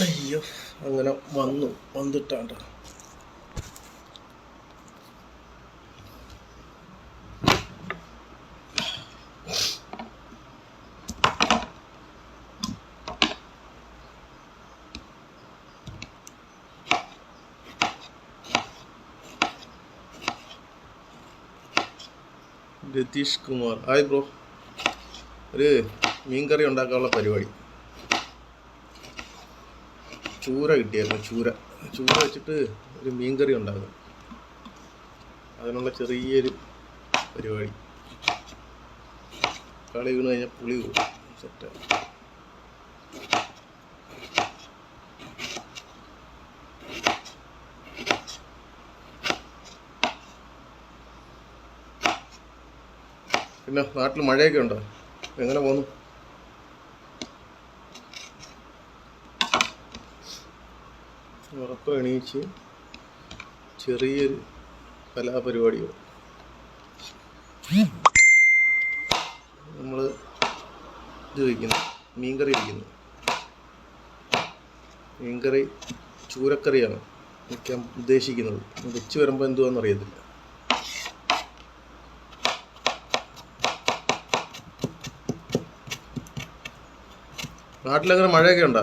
അയ്യോ, അങ്ങനെ വന്നിട്ടാണ്ട. Ratheesh Kumar, hi bro. ഒരു മീൻകറി ഉണ്ടാക്കാനുള്ള പരിപാടി. ചൂര കിട്ടിയായിരുന്നു. ചൂര വെച്ചിട്ട് ഒരു മീൻകറി ഉണ്ടാകും. അതിനുള്ള ചെറിയൊരു പരിപാടി. കളി വീണ് കഴിഞ്ഞാൽ പുളി പോകും. സെറ്റാണ്. പിന്നെ നാട്ടിൽ മഴയൊക്കെ ഉണ്ടോ? എങ്ങനെ പോന്നു? ഉറക്കം എണീച്ച് ചെറിയൊരു കലാപരിപാടികൾ. നമ്മൾ ഇത് വയ്ക്കുന്നു, മീൻകറി വയ്ക്കുന്നു. മീൻകറി ചൂരക്കറിയാണ് വയ്ക്കാൻ ഉദ്ദേശിക്കുന്നത്. വെച്ച് വരുമ്പോൾ എന്തുവാന്ന് അറിയത്തില്ല. നാട്ടിലങ്ങനെ മഴയൊക്കെ ഉണ്ടോ?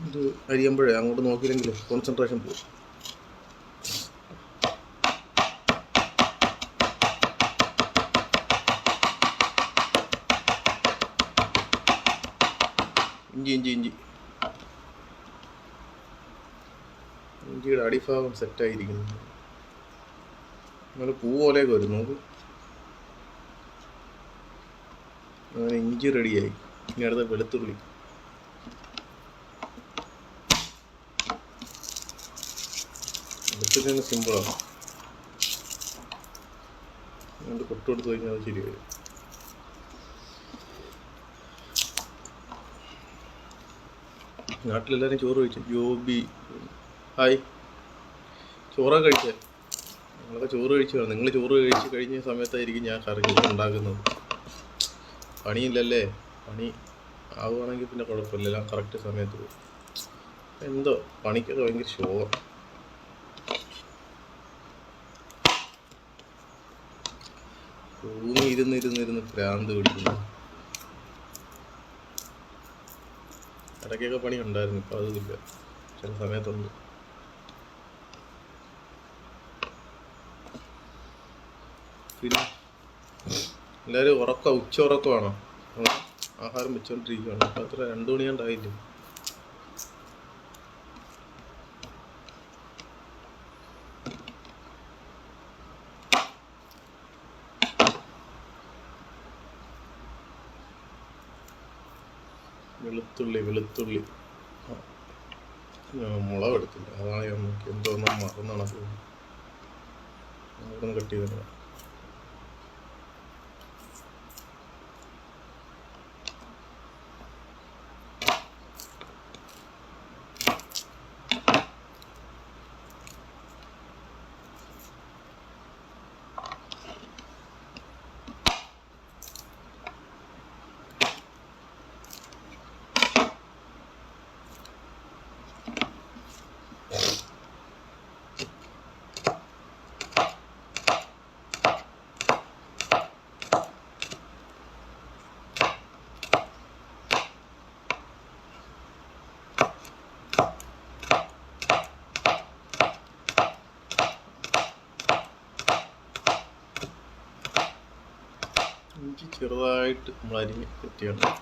ഇത് അരിയുമ്പോഴേ അങ്ങോട്ട് നോക്കിയില്ലെങ്കിലും കോൺസെൻട്രേഷൻ പോകും. ഇഞ്ചിയുടെ അടിഭാഗം സെറ്റായിരിക്കുന്നു. അങ്ങനെ പൂ പോലെയൊക്കെ വരും. നോക്ക്, അങ്ങനെ ഇഞ്ചി റെഡിയായി. ഇനി അടുത്ത വെളുത്തുള്ളി. വെളുത്തുള്ളി സിമ്പിളാണ്. അതുകൊണ്ട് കൊട്ടുകൊടുത്ത് കഴിഞ്ഞാൽ അത് ശരിയായി. നാട്ടിലെല്ലാവരും ചോറ് കഴിച്ചു. ജോബി, ഹായ്. ചോറൊക്കെ കഴിച്ചേ? ഞങ്ങളൊക്കെ ചോറ് കഴിച്ചു. നിങ്ങൾ ചോറ് കഴിച്ച് കഴിഞ്ഞ സമയത്തായിരിക്കും ഞാൻ കറി ഉണ്ടാക്കുന്നത്. പണിയില്ലല്ലേ? പണി ആവുകയാണെങ്കിൽ പിന്നെ കുഴപ്പമില്ല, എല്ലാം കറക്റ്റ് സമയത്ത് പോകും. എന്തോ പണിക്കൊക്കെ ഭയങ്കര ശോകം. റൂമിൽ ഇരുന്ന് ഭ്രാന്ത് പിടിക്കുന്നു. ഇടയ്ക്കൊക്കെ പണി ഉണ്ടായിരുന്നു, ഇപ്പം അതുമില്ല. ചില സമയത്തുണ്ട്. പിന്നെ എല്ലാവരും ഉച്ച ഉറക്കമാണോ? ആഹാരം വെച്ചോണ്ടിരിക്കുകയാണ്. അപ്പം അത്ര 2 മണിയാണ്ടായില്ലേ? വെളുത്തുള്ളി മുളക് എടുത്തില്ല. അതാണ് ഞാൻ നോക്കി. എന്തോന്നും മറന്നാണ് പോകുന്നത്. അവിടെ കട്ട് ചെയ്തില്ല. ചെറുതായിട്ട് നമ്മൾ അരിഞ്ഞ് സെറ്റ് ചെയ്യണം.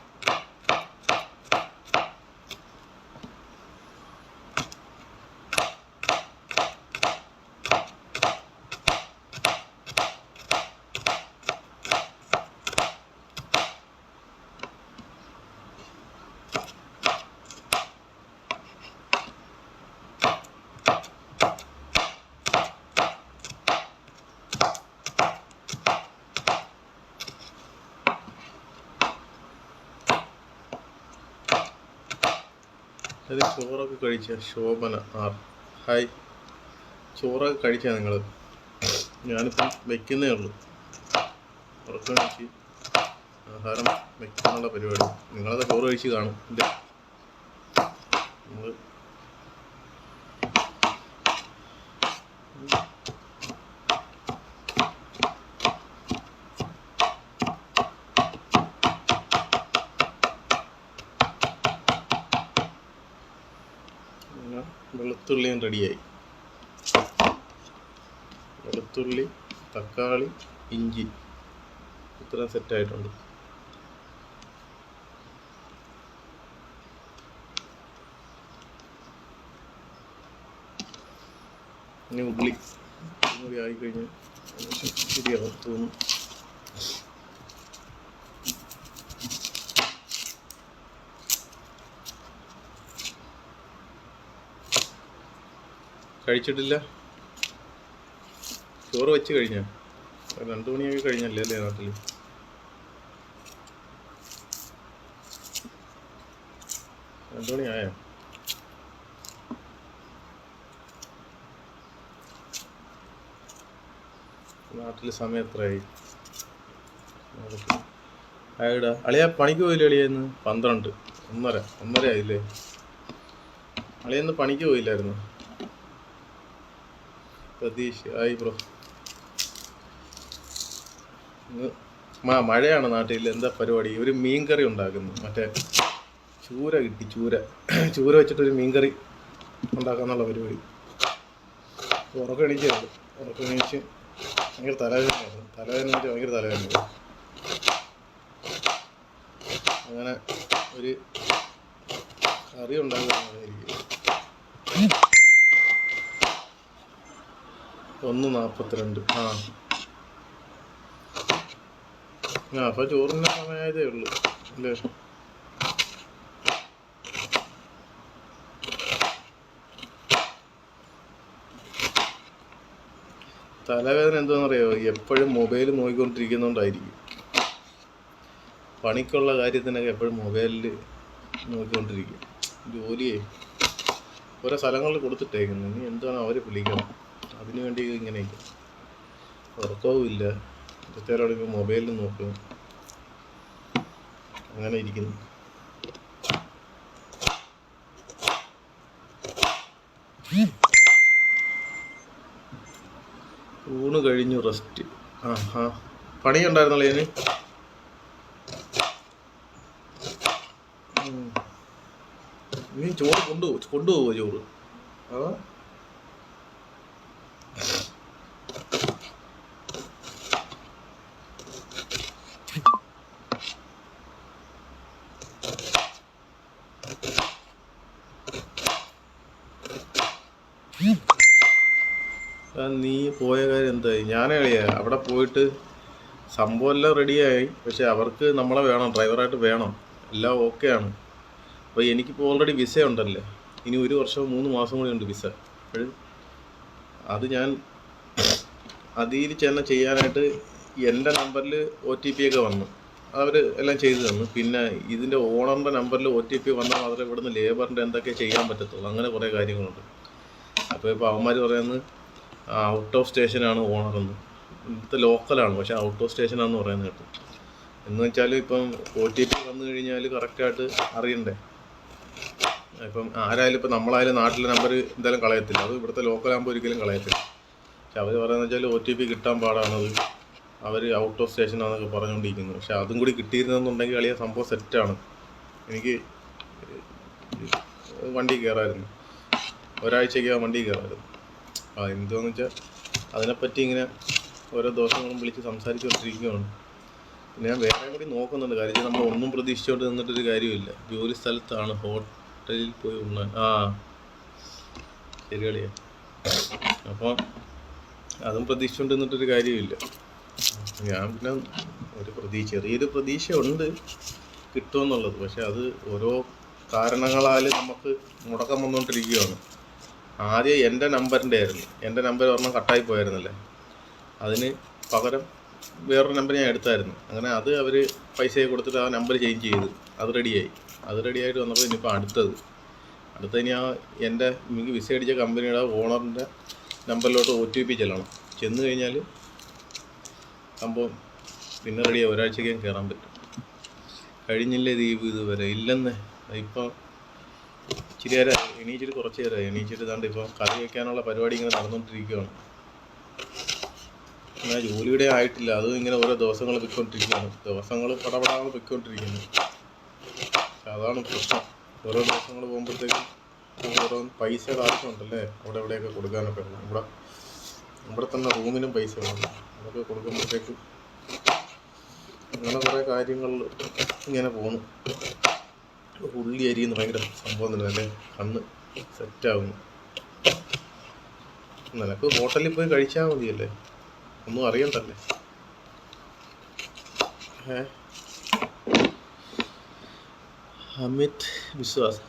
അത് ചോറൊക്കെ കഴിച്ച ശോഭന ആർ ഹായ്, ചോറൊക്കെ കഴിച്ചാൽ നിങ്ങൾ? ഞാനിപ്പം വയ്ക്കുന്നേ ഉള്ളൂ. ഉറക്കം കഴിച്ച് ആഹാരം വയ്ക്കാനുള്ള പരിപാടി. നിങ്ങളത് ചോറ് കഴിച്ച് കാണും. ഇല്ല, നമ്മൾ വെളുത്തുള്ളിയും റെഡിയായി. വെളുത്തുള്ളി, തക്കാളി, ഇഞ്ചി ഇത്ര സെറ്റായിട്ടുണ്ട്. ഇനി ഉള്ളി കൂടി ആയിക്കഴിഞ്ഞാൽ ശരിയാവും തോന്നുന്നു. കഴിച്ചിട്ടില്ല? ചോറ് വെച്ച് കഴിഞ്ഞാൽ 2 മണിയൊക്കെ കഴിഞ്ഞല്ലേ അല്ലേ നാട്ടിൽ? രണ്ടു മണി ആയോ? നാട്ടിൽ സമയം എത്രയായി? ആയിടാ അളിയാ, പണിക്ക് പോയില്ലേ അളിയെന്ന്? 12 1:30 ആയില്ലേ? അളിയെന്ന് പണിക്ക് പോയില്ലായിരുന്നു? പ്രതീഷ് ആയി ബ്രോ. മഴയാണ് നാട്ടിൽ. എന്താ പരിപാടി? ഒരു മീൻകറി ഉണ്ടാക്കുന്നു. മറ്റേ ചൂര കിട്ടി, ചൂര വെച്ചിട്ടൊരു മീൻകറി ഉണ്ടാക്കാന്നുള്ള പരിപാടി. ഉറക്കം എണീച്ചേ ഉള്ളൂ. ഉറക്കം എണീച്ച് ഭയങ്കര തലവേദനയായിരുന്നു. ഭയങ്കര തലവേദന. അങ്ങനെ ഒരു കറി ഉണ്ടാക്കുന്നതായിരിക്കും. 1:42. അപ്പോൾ ചോറിൻ്റെ സമയമായതേ ഉള്ളൂ അല്ലേ? തലവേദന എന്താണെന്നറിയോ? എപ്പോഴും മൊബൈൽ നോക്കിക്കൊണ്ടിരിക്കുന്നതുകൊണ്ടായിരിക്കും. പണിക്കുള്ള കാര്യത്തിനൊക്കെ എപ്പോഴും മൊബൈലിൽ നോക്കിക്കൊണ്ടിരിക്കും. ജോലിയെ ഓരോ സ്ഥലങ്ങളിൽ കൊടുത്തിട്ടേക്കുന്നു. ഇനി എന്താണ് അവർ വിളിക്കണം, അതിനു വേണ്ടി ഇങ്ങനെയൊക്കെ ഉറക്കവും ഇല്ല. ഇപ്പോഴത്തേരോട് ഇപ്പോൾ മൊബൈലിൽ നോക്കും, അങ്ങനെ ഇരിക്കുന്നു. ഊണ് കഴിഞ്ഞു, റെസ്റ്റ്. പണിയുണ്ടായിരുന്നല്ലോ ഇതിന്. നീ ചോറ് കൊണ്ടുപോവോ ചോറ്? നീ പോയ കാര്യം എന്തായി? ഞാനറിയാ അവിടെ പോയിട്ട് സംഭവം എല്ലാം റെഡിയായി. പക്ഷെ അവർക്ക് നമ്മളെ വേണം, ഡ്രൈവറായിട്ട് വേണം. എല്ലാം ഓക്കെയാണ്. അപ്പോൾ എനിക്കിപ്പോൾ ഓൾറെഡി വിസ ഉണ്ടല്ലേ. ഇനി 1 വർഷവും 3 മാസം കൂടി ഉണ്ട് വിസ. അപ്പോഴും അത് ഞാൻ അതിൽ ചെന്ന് ചെയ്യാനായിട്ട് എൻ്റെ നമ്പറിൽ OTP ഒക്കെ വന്നു. അവർ എല്ലാം ചെയ്തു തന്നു. പിന്നെ ഇതിൻ്റെ ഓണറിൻ്റെ നമ്പറിൽ OTP വന്നാൽ മാത്രമേ ഇവിടുന്ന് ലേബറിൻ്റെ എന്തൊക്കെ ചെയ്യാൻ പറ്റത്തുള്ളൂ. അങ്ങനെ കുറേ കാര്യങ്ങളുണ്ട്. അപ്പോൾ അവന്മാർ പറയുന്നത് ഔട്ട് ഓഫ് സ്റ്റേഷനാണ് ഓണറെന്ന്. ഇവിടുത്തെ ലോക്കലാണ്, പക്ഷേ ഔട്ട് ഓഫ് സ്റ്റേഷനാണെന്ന് പറയുന്നത് കേട്ടു. എന്ന് വെച്ചാൽ ഇപ്പം OTP വന്നു കഴിഞ്ഞാൽ കറക്റ്റായിട്ട് അറിയണ്ടേ. ഇപ്പം ആരായാലും ഇപ്പം നമ്മളായാലും നാട്ടിലെ നമ്പർ എന്തായാലും കളയത്തില്ല. അത് ഇവിടുത്തെ ലോക്കലാകുമ്പോൾ ഒരിക്കലും കളയത്തില്ല. പക്ഷെ അവർ പറയുന്നത് വെച്ചാൽ OTP കിട്ടാൻ പാടാണത്, അവർ ഔട്ട് ഓഫ് സ്റ്റേഷനാണെന്നൊക്കെ പറഞ്ഞുകൊണ്ടിരിക്കുന്നു. പക്ഷെ അതും കൂടി കിട്ടിയിരുന്നെന്നുണ്ടെങ്കിൽ കളിയ സംഭവം സെറ്റാണ്. എനിക്ക് വണ്ടി കയറായിരുന്നു, ഒരാഴ്ചയ്ക്ക് വണ്ടി കയറായിരുന്നു. എന്തുവാന്ന് വെച്ചാൽ അതിനെപ്പറ്റി ഇങ്ങനെ ഓരോ ദിവസങ്ങളും വിളിച്ച് സംസാരിച്ചുകൊണ്ടിരിക്കുകയാണ്. ഞാൻ വേറെ കൂടി നോക്കുന്നുണ്ട്. കാര്യം നമ്മൾ ഒന്നും പ്രതീക്ഷിച്ചോണ്ട് നിന്നിട്ടൊരു കാര്യമില്ല. ജോലി സ്ഥലത്താണ്, ഹോട്ടലിൽ പോയി ഉണ്ണാൻ. ശരി കളിയാ. അപ്പം അതും പ്രതീക്ഷിച്ചുകൊണ്ട് നിന്നിട്ടൊരു കാര്യമില്ല. ഞാൻ പിന്നെ ചെറിയൊരു പ്രതീക്ഷ ഉണ്ട് കിട്ടുമെന്നുള്ളത്. പക്ഷെ അത് ഓരോ കാരണങ്ങളാൽ നമുക്ക് മുടക്കം വന്നുകൊണ്ടിരിക്കുകയാണ്. ആദ്യം എൻ്റെ നമ്പറിൻ്റെ ആയിരുന്നു. എൻ്റെ നമ്പർ ഒരെണ്ണം കട്ടായി പോയായിരുന്നല്ലേ, അതിന് പകരം വേറൊരു നമ്പർ ഞാൻ എടുത്തായിരുന്നു. അങ്ങനെ അത് അവർ പൈസ കൊടുത്തിട്ട് ആ നമ്പർ ചേഞ്ച് ചെയ്ത് അത് റെഡിയായിട്ട് വന്നപ്പോൾ ഇനിയിപ്പോൾ അടുത്ത ഇനി എനിക്ക് വിസ അടിച്ച കമ്പനിയുടെ ഓണറിൻ്റെ നമ്പറിലോട്ട് OTP ചെന്ന് കഴിഞ്ഞാൽ സംഭവം പിന്നെ റെഡിയായി. ഒരാഴ്ചയ്ക്ക് കയറാൻ പറ്റും. കഴിഞ്ഞില്ലേ ദീപ് ഇതുവരെ? ഇല്ലെന്നേ. ഇപ്പം ഇച്ചിരി നേരം എണീച്ചിട്ട് കുറച്ച് നേരമായി. എണീച്ചിട്ട് താണ്ട് ഇപ്പം കറി വയ്ക്കാനുള്ള പരിപാടി ഇങ്ങനെ നടന്നുകൊണ്ടിരിക്കുകയാണ്. എന്നാൽ ജോലിയുടെ ആയിട്ടില്ല. അതും ഇങ്ങനെ ഓരോ ദിവസങ്ങൾ പൊയ്ക്കൊണ്ടിരിക്കുകയാണ്. ദിവസങ്ങൾ പടപടാതെ പൊയ്ക്കൊണ്ടിരിക്കുന്നു. അതാണ് പ്രശ്നം. ഓരോ ദിവസങ്ങൾ പോകുമ്പോഴത്തേക്കും ഓരോ പൈസയുടെ ആവശ്യമുണ്ടല്ലേ, അവിടെ എവിടെയൊക്കെ കൊടുക്കാനൊക്കെ. ഇവിടെ തന്നെ റൂമിനും പൈസ വേണം. അതൊക്കെ കൊടുക്കുമ്പോഴത്തേക്കും അങ്ങനെ കുറേ കാര്യങ്ങൾ ഇങ്ങനെ പോകുന്നു. ഉള്ളി അരിയുന്ന ഭയങ്കര സംഭവം തന്നെ. അല്ലേ, കണ്ണ് സെറ്റാകുന്നു. നിനക്ക് ഹോട്ടലിൽ പോയി കഴിച്ചാൽ മതിയല്ലേ, ഒന്നും അറിയണ്ടല്ലേ. Amit Vishwas,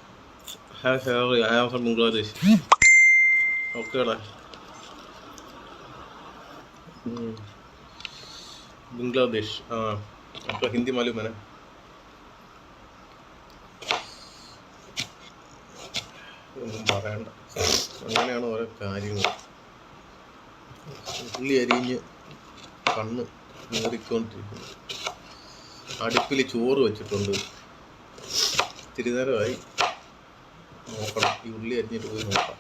I am from Bangladesh. ഓക്കേടാ. ബംഗ്ലാദേശ്. അപ്പോൾ ഹിന്ദി മാലൂം है ना? ഒന്നും പറയണ്ട. അങ്ങനെയാണ് ഓരോ കാര്യങ്ങൾ. ഉള്ളി അരിഞ്ഞ് കണ്ണ് നീറിക്കൊണ്ടിരിക്കുന്നു. അടുപ്പിൽ ചോറ് വെച്ചിട്ടുണ്ട്. ഇത്തിരി നേരമായി. നോക്കണം, ഈ ഉള്ളി അരിഞ്ഞിട്ട് പോയി നോക്കാം.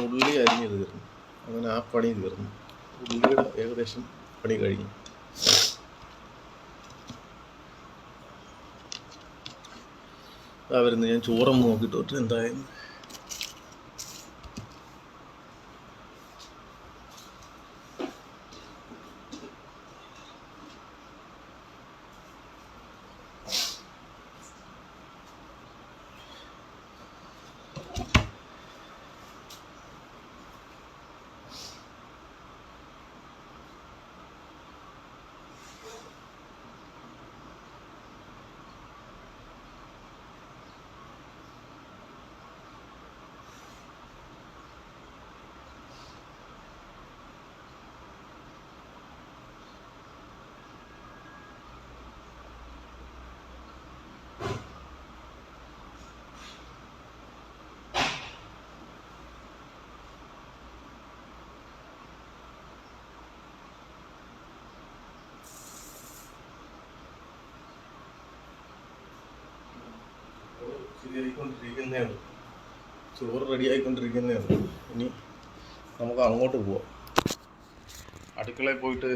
ഉള്ളി അരിഞ്ഞ് തീർന്നു. അങ്ങനെ ആ പണി തീർന്നു. ഉള്ളിയുടെ ഏകദേശം പണി കഴിഞ്ഞു. വരുന്നു. ഞാൻ ചോറൊന്ന് നോക്കിയിട്ട് എന്തായാലും ശരിയായിക്കൊണ്ടിരിക്കുന്നേ ഉള്ളൂ. ചോറ് റെഡിയായിക്കൊണ്ടിരിക്കുന്നേ ഉള്ളൂ. ഇനി നമുക്ക് അങ്ങോട്ട് പോവാം. അടുക്കളയിൽ പോയിട്ട്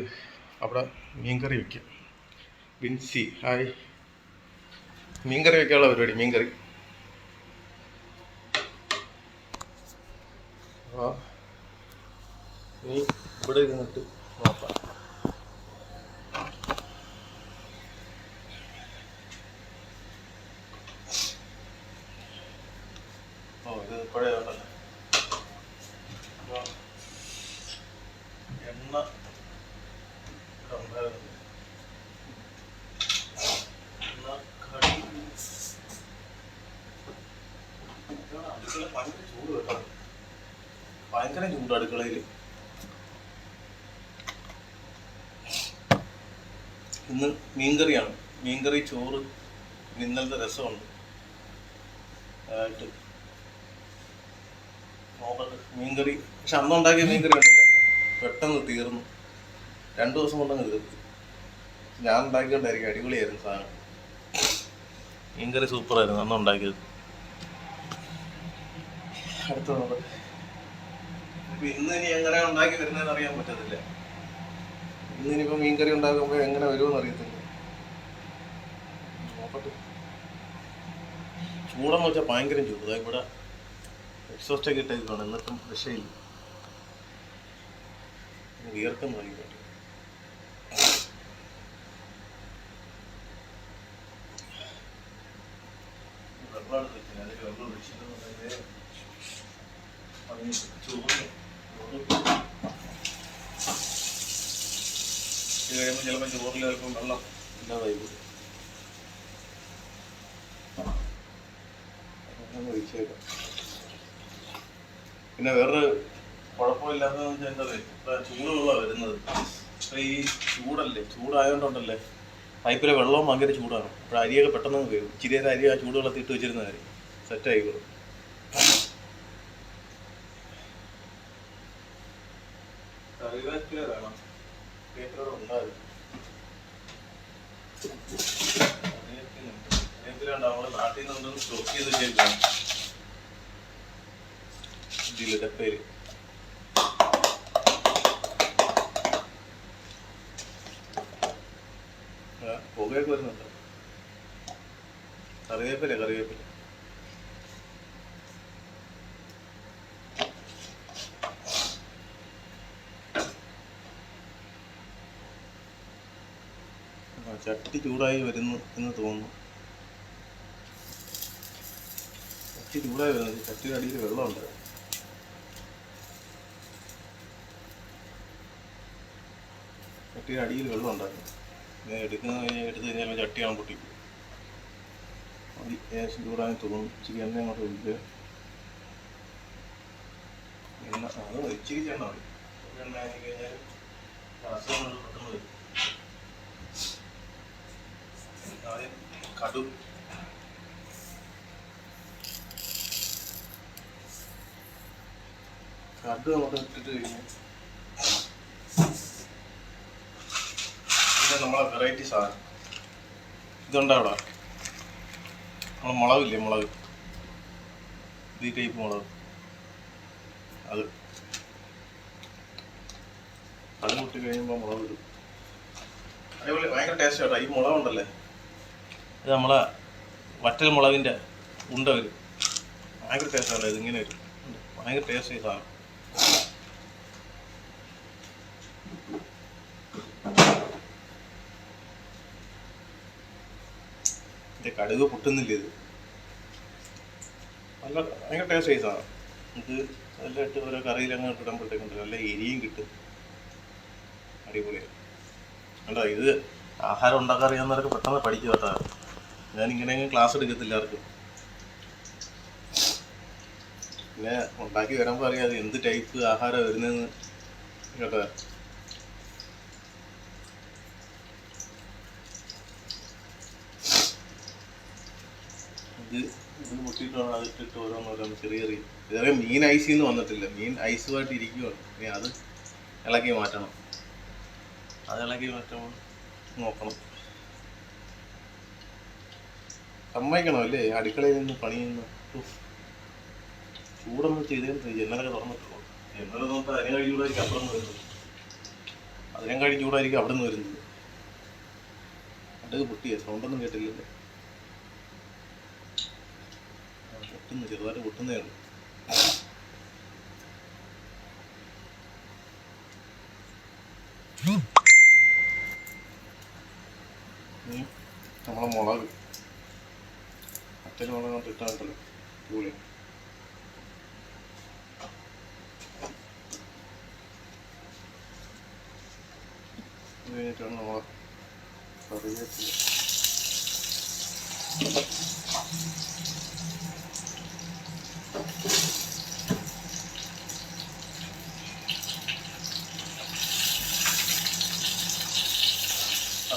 അവിടെ മീൻകറി വയ്ക്കാം. ബിൻസി, ഹായ്. മീൻകറി വയ്ക്കാനുള്ള പരിപാടി. മീൻകറി നീ ഇവിടെ ഇരുന്നിട്ട് നോക്കാം. ഇത് പഴയ എണ്ണ ഭയങ്കര ചൂട് അടുക്കളയിൽ. ഇന്ന് മീൻകറിയാണ്. മീൻകറി, ചോറ്, ഇന്നലത്തെ രസമുണ്ട്. ആയിട്ട് നോക്കട്ടെ. മീൻകറി പക്ഷെ അന്നുണ്ടാക്കിയ മീൻകറി ഉണ്ടല്ലേ, പെട്ടെന്ന് തീർന്നു. 2 ദിവസം കൊണ്ടങ്ങ് തീർന്നു. ഞാൻ ഉണ്ടാക്കിക്കൊണ്ടായിരിക്കും. അടിപൊളിയായിരുന്നു സാധനം. മീൻകറി സൂപ്പറായിരുന്നു അന്നുണ്ടാക്കിയത്. അടുത്ത നോക്കട്ടെ. ഇന്ന് ഇനി എങ്ങനെ ഉണ്ടാക്കി വരുന്നതെന്ന് അറിയാൻ പറ്റത്തില്ല. ഇന്നിനിപ്പോൾ മീൻകറി ഉണ്ടാക്കുമ്പോൾ എങ്ങനെ വരുമെന്ന് അറിയത്തില്ല. നോക്കട്ടെ. ചൂടെന്ന് വെച്ചാൽ ഭയങ്കര ചൂട്. ഇവിടെ എക്സോസ്റ്റൊക്കെ ഇട്ടേക്കാണ്, എന്നിട്ടും രക്ഷയില്ല. വിയർക്കം വാങ്ങിക്കോട്ടെ. വെള്ളം വെച്ചില്ല, അതിൽ വെള്ളം ഒഴിച്ചിട്ട് കഴിയുമ്പോൾ ചിലപ്പോൾ ചോറിൽ ചിലപ്പം വെള്ളം ഇല്ലാതായി പോകും. ഒഴിച്ചേക്കാം. പിന്നെ വേറൊരു കുഴപ്പമില്ലാത്തതെന്ന് വെച്ചാൽ എന്താ പറയുക, ചൂടുവെള്ളമാണ് വരുന്നത്. അപ്പോൾ ഈ ചൂടല്ലേ, ചൂടായതുകൊണ്ടല്ലേ പൈപ്പിലെ വെള്ളവും ഭയങ്കര ചൂടാണ്. അപ്പോൾ അരിയൊക്കെ പെട്ടെന്ന് വേവും. ഇച്ചിരി നേരം അരി ആ ചൂടുവെള്ളത്തിൽ ഇട്ട് വെച്ചിരുന്ന കാര്യം സെറ്റായിക്കോളും. കറിവേപ്പില വേണം, കറിവേപ്പില ഉണ്ടാകും. കറിവേപ്പില നമ്മൾ നാട്ടിൽ നിന്ന് സ്റ്റോക്ക് ചെയ്ത് വെച്ചേക്കാം ഇതിൽ ഡപ്പയിൽ. പുകയൊക്കെ വരുന്നുണ്ട്. കറിവേപ്പില ചട്ടി ചൂടായി വരുന്നു എന്ന് തോന്നുന്നു. ചട്ടി ചൂടായി വരുന്നത്, ചട്ടിയുടെ അടിയിൽ വെള്ളമുണ്ട്. ചട്ടിയുടെ അടിയിൽ വെള്ളം ഉണ്ടായിരുന്നു. എടുത്ത് കഴിഞ്ഞാൽ ചട്ടിയാണ് പൊട്ടിക്കും. മതി, ഏകദേശം ചൂടാൻ തോന്നും. ഇച്ചിരി എണ്ണ അങ്ങോട്ട് ഒഴിക്കുക. എണ്ണ അത് ഇച്ചിരി എണ്ണ മതി. എണ്ണ ആയി കഴിഞ്ഞാൽ അസുഖങ്ങൾ പെട്ടെന്ന് വരും. ആദ്യം കടുക്, അങ്ങോട്ട് ഇട്ടിട്ട് കഴിഞ്ഞാൽ പിന്നെ നമ്മളെ വെറൈറ്റി സാധനം ഇതുണ്ട് അവിടെ. നമ്മൾ മുളകില്ലേ, മുളക്, ഈ ടൈപ്പ് മുളക്, അത് കൂട്ടി കഴിയുമ്പോൾ മുളക് ഇടും. അതേപോലെ ഭയങ്കര ടേസ്റ്റ് കേട്ടോ. ഈ മുളകുണ്ടല്ലേ, ഇത് നമ്മളെ വറ്റൽ മുളകിൻ്റെ ഉണ്ട വരും. ഭയങ്കര ടേസ്റ്റാണ്. ഇതിങ്ങനെ വരും, ഭയങ്കര ടേസ്റ്റ് ഈ സാധനം. ഇതിൻ്റെ കടുക് പൊട്ടുന്നില്ല. ഇത് നല്ല ഭയങ്കര ടേസ്റ്റ് ഈ സാധനം. ഇത് അതെല്ലാം ഇട്ട് ഓരോ കറിയിൽ അങ്ങോട്ട് ഇടുമ്പോഴത്തേക്കുണ്ട് നല്ല എരിയും കിട്ടും. അടിപൊളിയാണ്. കണ്ടോ, ഇത് ആഹാരം ഉണ്ടാക്കാൻ അറിയാവുന്നവരൊക്കെ പെട്ടെന്ന് പഠിക്കും കേട്ടോ. ഞാനിങ്ങനെയെങ്കിലും ക്ലാസ് എടുക്കത്തില്ല ആർക്കും. പിന്നെ ഉണ്ടാക്കി വരുമ്പോൾ അറിയാതെ എന്ത് ടൈപ്പ് ആഹാരം വരുന്നതെന്ന് കേട്ടോ. ഇത് മുട്ടിയിട്ടാണ് അതിട്ടിട്ട് ഓരോന്നോരോന്ന് ചെറിയ ഇതേ മീൻ ഐസിൽ നിന്ന് വന്നിട്ടില്ല. മീൻ ഐസുമായിട്ട് ഇരിക്കുകയാണ്. ഇനി അത് ഇളക്കി മാറ്റണം. നോക്കണം. സമ്മതിക്കണം അല്ലേ, അടുക്കളയിൽ നിന്ന് പണി ചെയ്യുന്ന ചൂടൊന്നും ചെയ്തേന്ന്. ജനലൊക്കെ തുറന്നിട്ടുള്ളൂ. ജനൽ നോക്കാം. അതിനെ കഴിഞ്ഞ് ചൂടായിരിക്കും അവിടെ നിന്ന് വരുന്നത്. അവിടെ നിന്ന് വരുന്നത്. അടുക്ക് പൊട്ടിയ സൗണ്ടൊന്നും കേട്ടില്ലല്ലേ. പൊട്ടുന്നു, ചെറുതായിട്ട് പൊട്ടുന്നേ ഉള്ളൂ. നമ്മളെ മുളക്, അച്ഛന് മുളക് ഇട്ടാണ്ടല്ലോ കൂടി. അത് കഴിഞ്ഞിട്ടാണ് നമ്മളെ കറിവേപ്പില.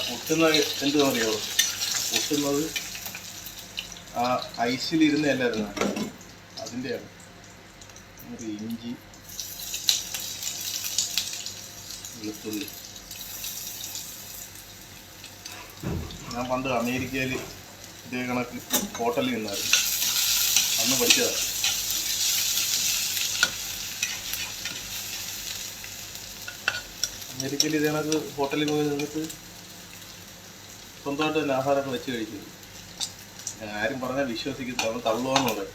പൊട്ടുന്നത് എന്തുവാ അറിയാമോ? പൊട്ടുന്നത് ആ ഐസിലിരുന്ന എല്ലായിരുന്നു, അതിൻ്റെയാണ്. ഒരു ഇഞ്ചി, വെളുത്തുള്ളി. ഞാൻ പണ്ട് അമേരിക്കയിൽ ഇതേ കണക്ക് ഹോട്ടലിൽ നിന്നായിരുന്നു, അന്ന് പഠിച്ചതാണ്. ഒരിക്കലും ഇത് കണക്ക് ഹോട്ടലിൽ പോയി നിന്നിട്ട് സ്വന്തമായിട്ട് തന്നെ ആഹാരമൊക്കെ വെച്ച് കഴിക്കുന്നത്. ആരും പറഞ്ഞാൽ വിശ്വസിക്കും, നമ്മൾ തള്ളുവാന്ന് പറയും.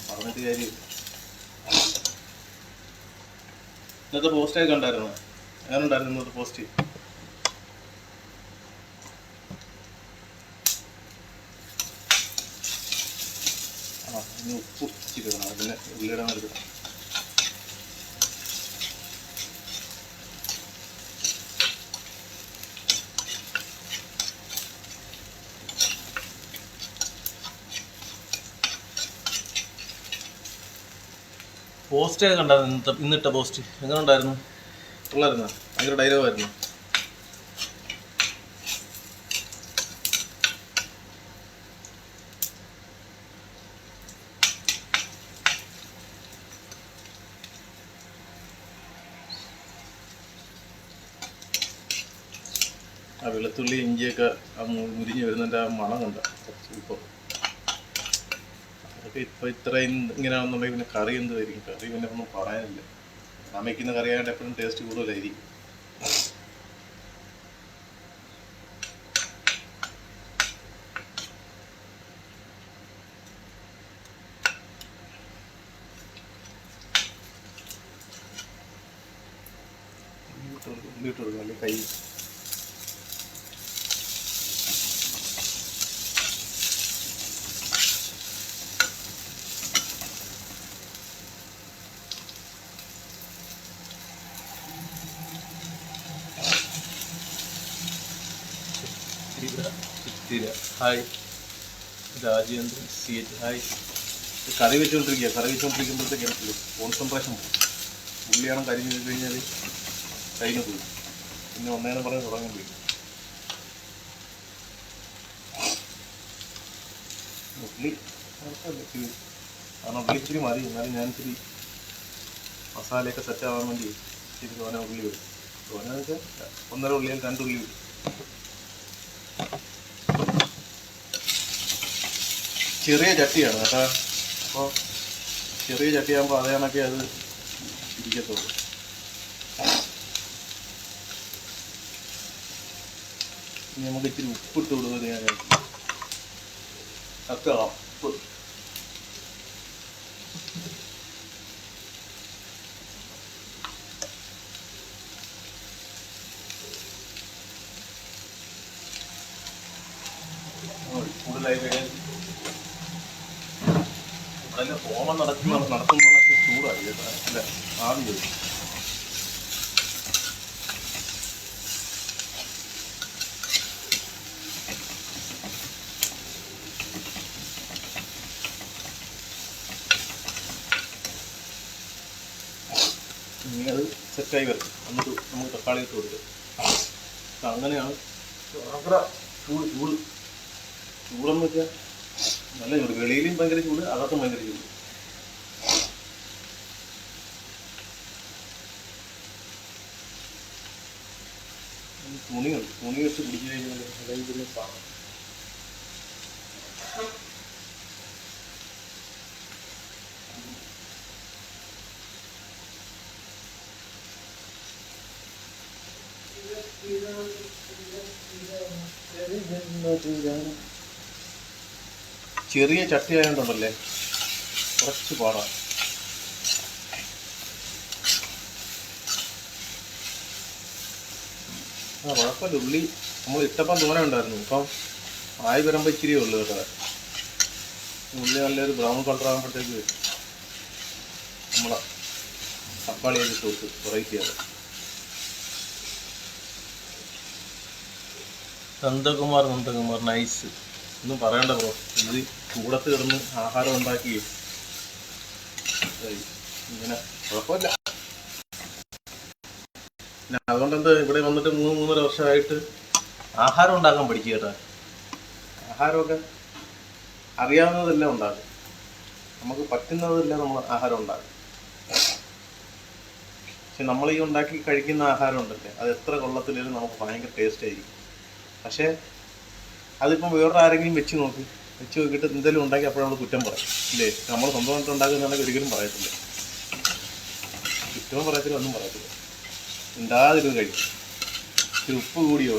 പറഞ്ഞിട്ട് കാര്യമില്ല. ഇന്നത്തെ പോസ്റ്റൊക്കെ ഉണ്ടായിരുന്നു. അങ്ങനെ ഉണ്ടായിരുന്നു ഇന്നത്തെ പോസ്റ്റ്. ഇനി ഉപ്പ് ഇച്ചിരിടണം, അതിന് ഉള്ളിടാൻ എടുക്കണം. പോസ്റ്റൊക്കെ കണ്ടായിരുന്നു ഇന്നിട്ട പോസ്റ്റ്. എങ്ങനെ ഉണ്ടായിരുന്നു? ഉള്ളായിരുന്നോ? ഭയങ്കര ഡയലോഗായിരുന്നു. ആ വെളുത്തുള്ളി ഇഞ്ചിയൊക്കെ ആ മുരിഞ്ഞ് വരുന്നതിൻ്റെ ആ മണം കണ്ട സൂപ്പർ. അതൊക്കെ ഇപ്പോൾ ഇത്രയും ഇങ്ങനെയാണെന്നുണ്ടെങ്കിൽ പിന്നെ കറി എന്തായിരിക്കും? കറി പിന്നെ ഒന്നും പറയാനില്ല. ഞാൻ വയ്ക്കുന്ന കറിയായിട്ട് എപ്പോഴും ടേസ്റ്റ് കൂടുതലായിരിക്കും. ഉള്ളിട്ട് കൊടുക്കും, അല്ലെങ്കിൽ കൈ hi Rajendran C H hi. കറി വെച്ചുകൊണ്ടിരിക്കുമ്പോഴത്തേക്ക് കോൺസെൻട്രേഷൻ പോകും. ഉള്ളിയാണ് കരിഞ്ഞ് കഴിഞ്ഞാൽ കഴിഞ്ഞു പോയി. പിന്നെ ഒന്നേനെ പറഞ്ഞ് തുടങ്ങുമ്പോഴേ ഉള്ളി കുഴപ്പമില്ല. കാരണം ഉള്ളി ഇച്ചിരി മതി. എന്നാലും ഞാനിച്ചിരി മസാലയൊക്കെ സെറ്റ് ആവാൻ വേണ്ടി ഇച്ചിരി തോന ഉള്ളി വരും. തോനെന്ന് വെച്ചാൽ 1.5 ഉള്ളിയിൽ 2 ഉള്ളി വരും. ചെറിയ ചട്ടിയാണ് കേട്ടോ. അപ്പോൾ ചെറിയ ചട്ടിയാകുമ്പോൾ അതേ കണക്കെ അത് ഇരിക്കത്തുള്ളൂ. ഇനി നമുക്ക് ഇച്ചിരി ഉപ്പിട്ട് കൊടുക്കുന്നത് ഞാൻ ഉപ്പ്. കൂടുതലായി കഴിഞ്ഞാൽ ഇവിടെ ഹോമം നടത്തുന്നതൊക്കെ ചൂടായി കേട്ടോ. അല്ല ആവി വരും. ഇനി അത് സെറ്റായി വരും. എന്നിട്ട് നമുക്ക് തക്കാളി ഇട്ട് കൊടുക്കും. അങ്ങനെയാണ് ചൂടെന്ന് വെച്ചാൽ നല്ല ചൂട്. വെളിയിലും ഭയങ്കര ചൂട്, അകത്തും ഭയങ്കര ചൂട്. തുണി വെച്ച് കുടിച്ചു കഴിഞ്ഞാൽ അല്ലെങ്കിൽ സാധനം ചെറിയ ചട്ടി ആയതുകൊണ്ടല്ലേ കുറച്ച് പാടാണ്. കുഴപ്പമില്ല. ഉള്ളി നമ്മൾ ഇട്ടപ്പം തോനെ ഉണ്ടായിരുന്നു. ഇപ്പം ആയി വരുമ്പോൾ ഇച്ചിരിയേ ഉള്ളൂ കേട്ടോ. ഉള്ളി നല്ലൊരു ബ്രൗൺ കളർ ആകുമ്പോഴത്തേക്ക് നമ്മളെ തക്കാളിയൊക്കെ ഇട്ട് വെറൈറ്റി ആണ്. നന്ദകുമാർ നൈസ്. ഒന്നും പറയണ്ട ബ്രോ. ഇത് ചൂടത്ത് കിടന്ന് ആഹാരം ഉണ്ടാക്കി ഇങ്ങനെ കുഴപ്പമില്ല. പിന്നെ അതുകൊണ്ടെന്താ ഇവിടെ വന്നിട്ട് 3-3.5 വർഷമായിട്ട് ആഹാരം ഉണ്ടാക്കാൻ പഠിക്കുക കേട്ടോ. ആഹാരമൊക്കെ അറിയാവുന്നതെല്ലാം ഉണ്ടാകും. നമുക്ക് പറ്റുന്നതെല്ലാം നമ്മൾ ആഹാരം ഉണ്ടാകും. പക്ഷെ നമ്മൾ ഈ ഉണ്ടാക്കി കഴിക്കുന്ന ആഹാരം ഉണ്ടല്ലേ, അത് എത്ര കൊള്ളത്തിലും നമുക്ക് ഭയങ്കര ടേസ്റ്റ് ആയിരിക്കും. പക്ഷേ അതിപ്പം വേറൊരാരെങ്കിലും വെച്ച് നോക്കിയിട്ട് എന്തെങ്കിലും ഉണ്ടാക്കി അപ്പോഴും നമ്മൾ കുറ്റം പറയും ഇല്ലേ. നമ്മൾ സ്വന്തമായിട്ട് ഉണ്ടാക്കുന്നതാണെങ്കിൽ ഒരിക്കലും പറയത്തില്ല. കുറ്റവും പറയത്തില്ല, ഒന്നും പറയത്തില്ല. ഉണ്ടാതിരുന്ന് കഴിക്കും. ഇച്ചിരി ഉപ്പ് കൂടിയോ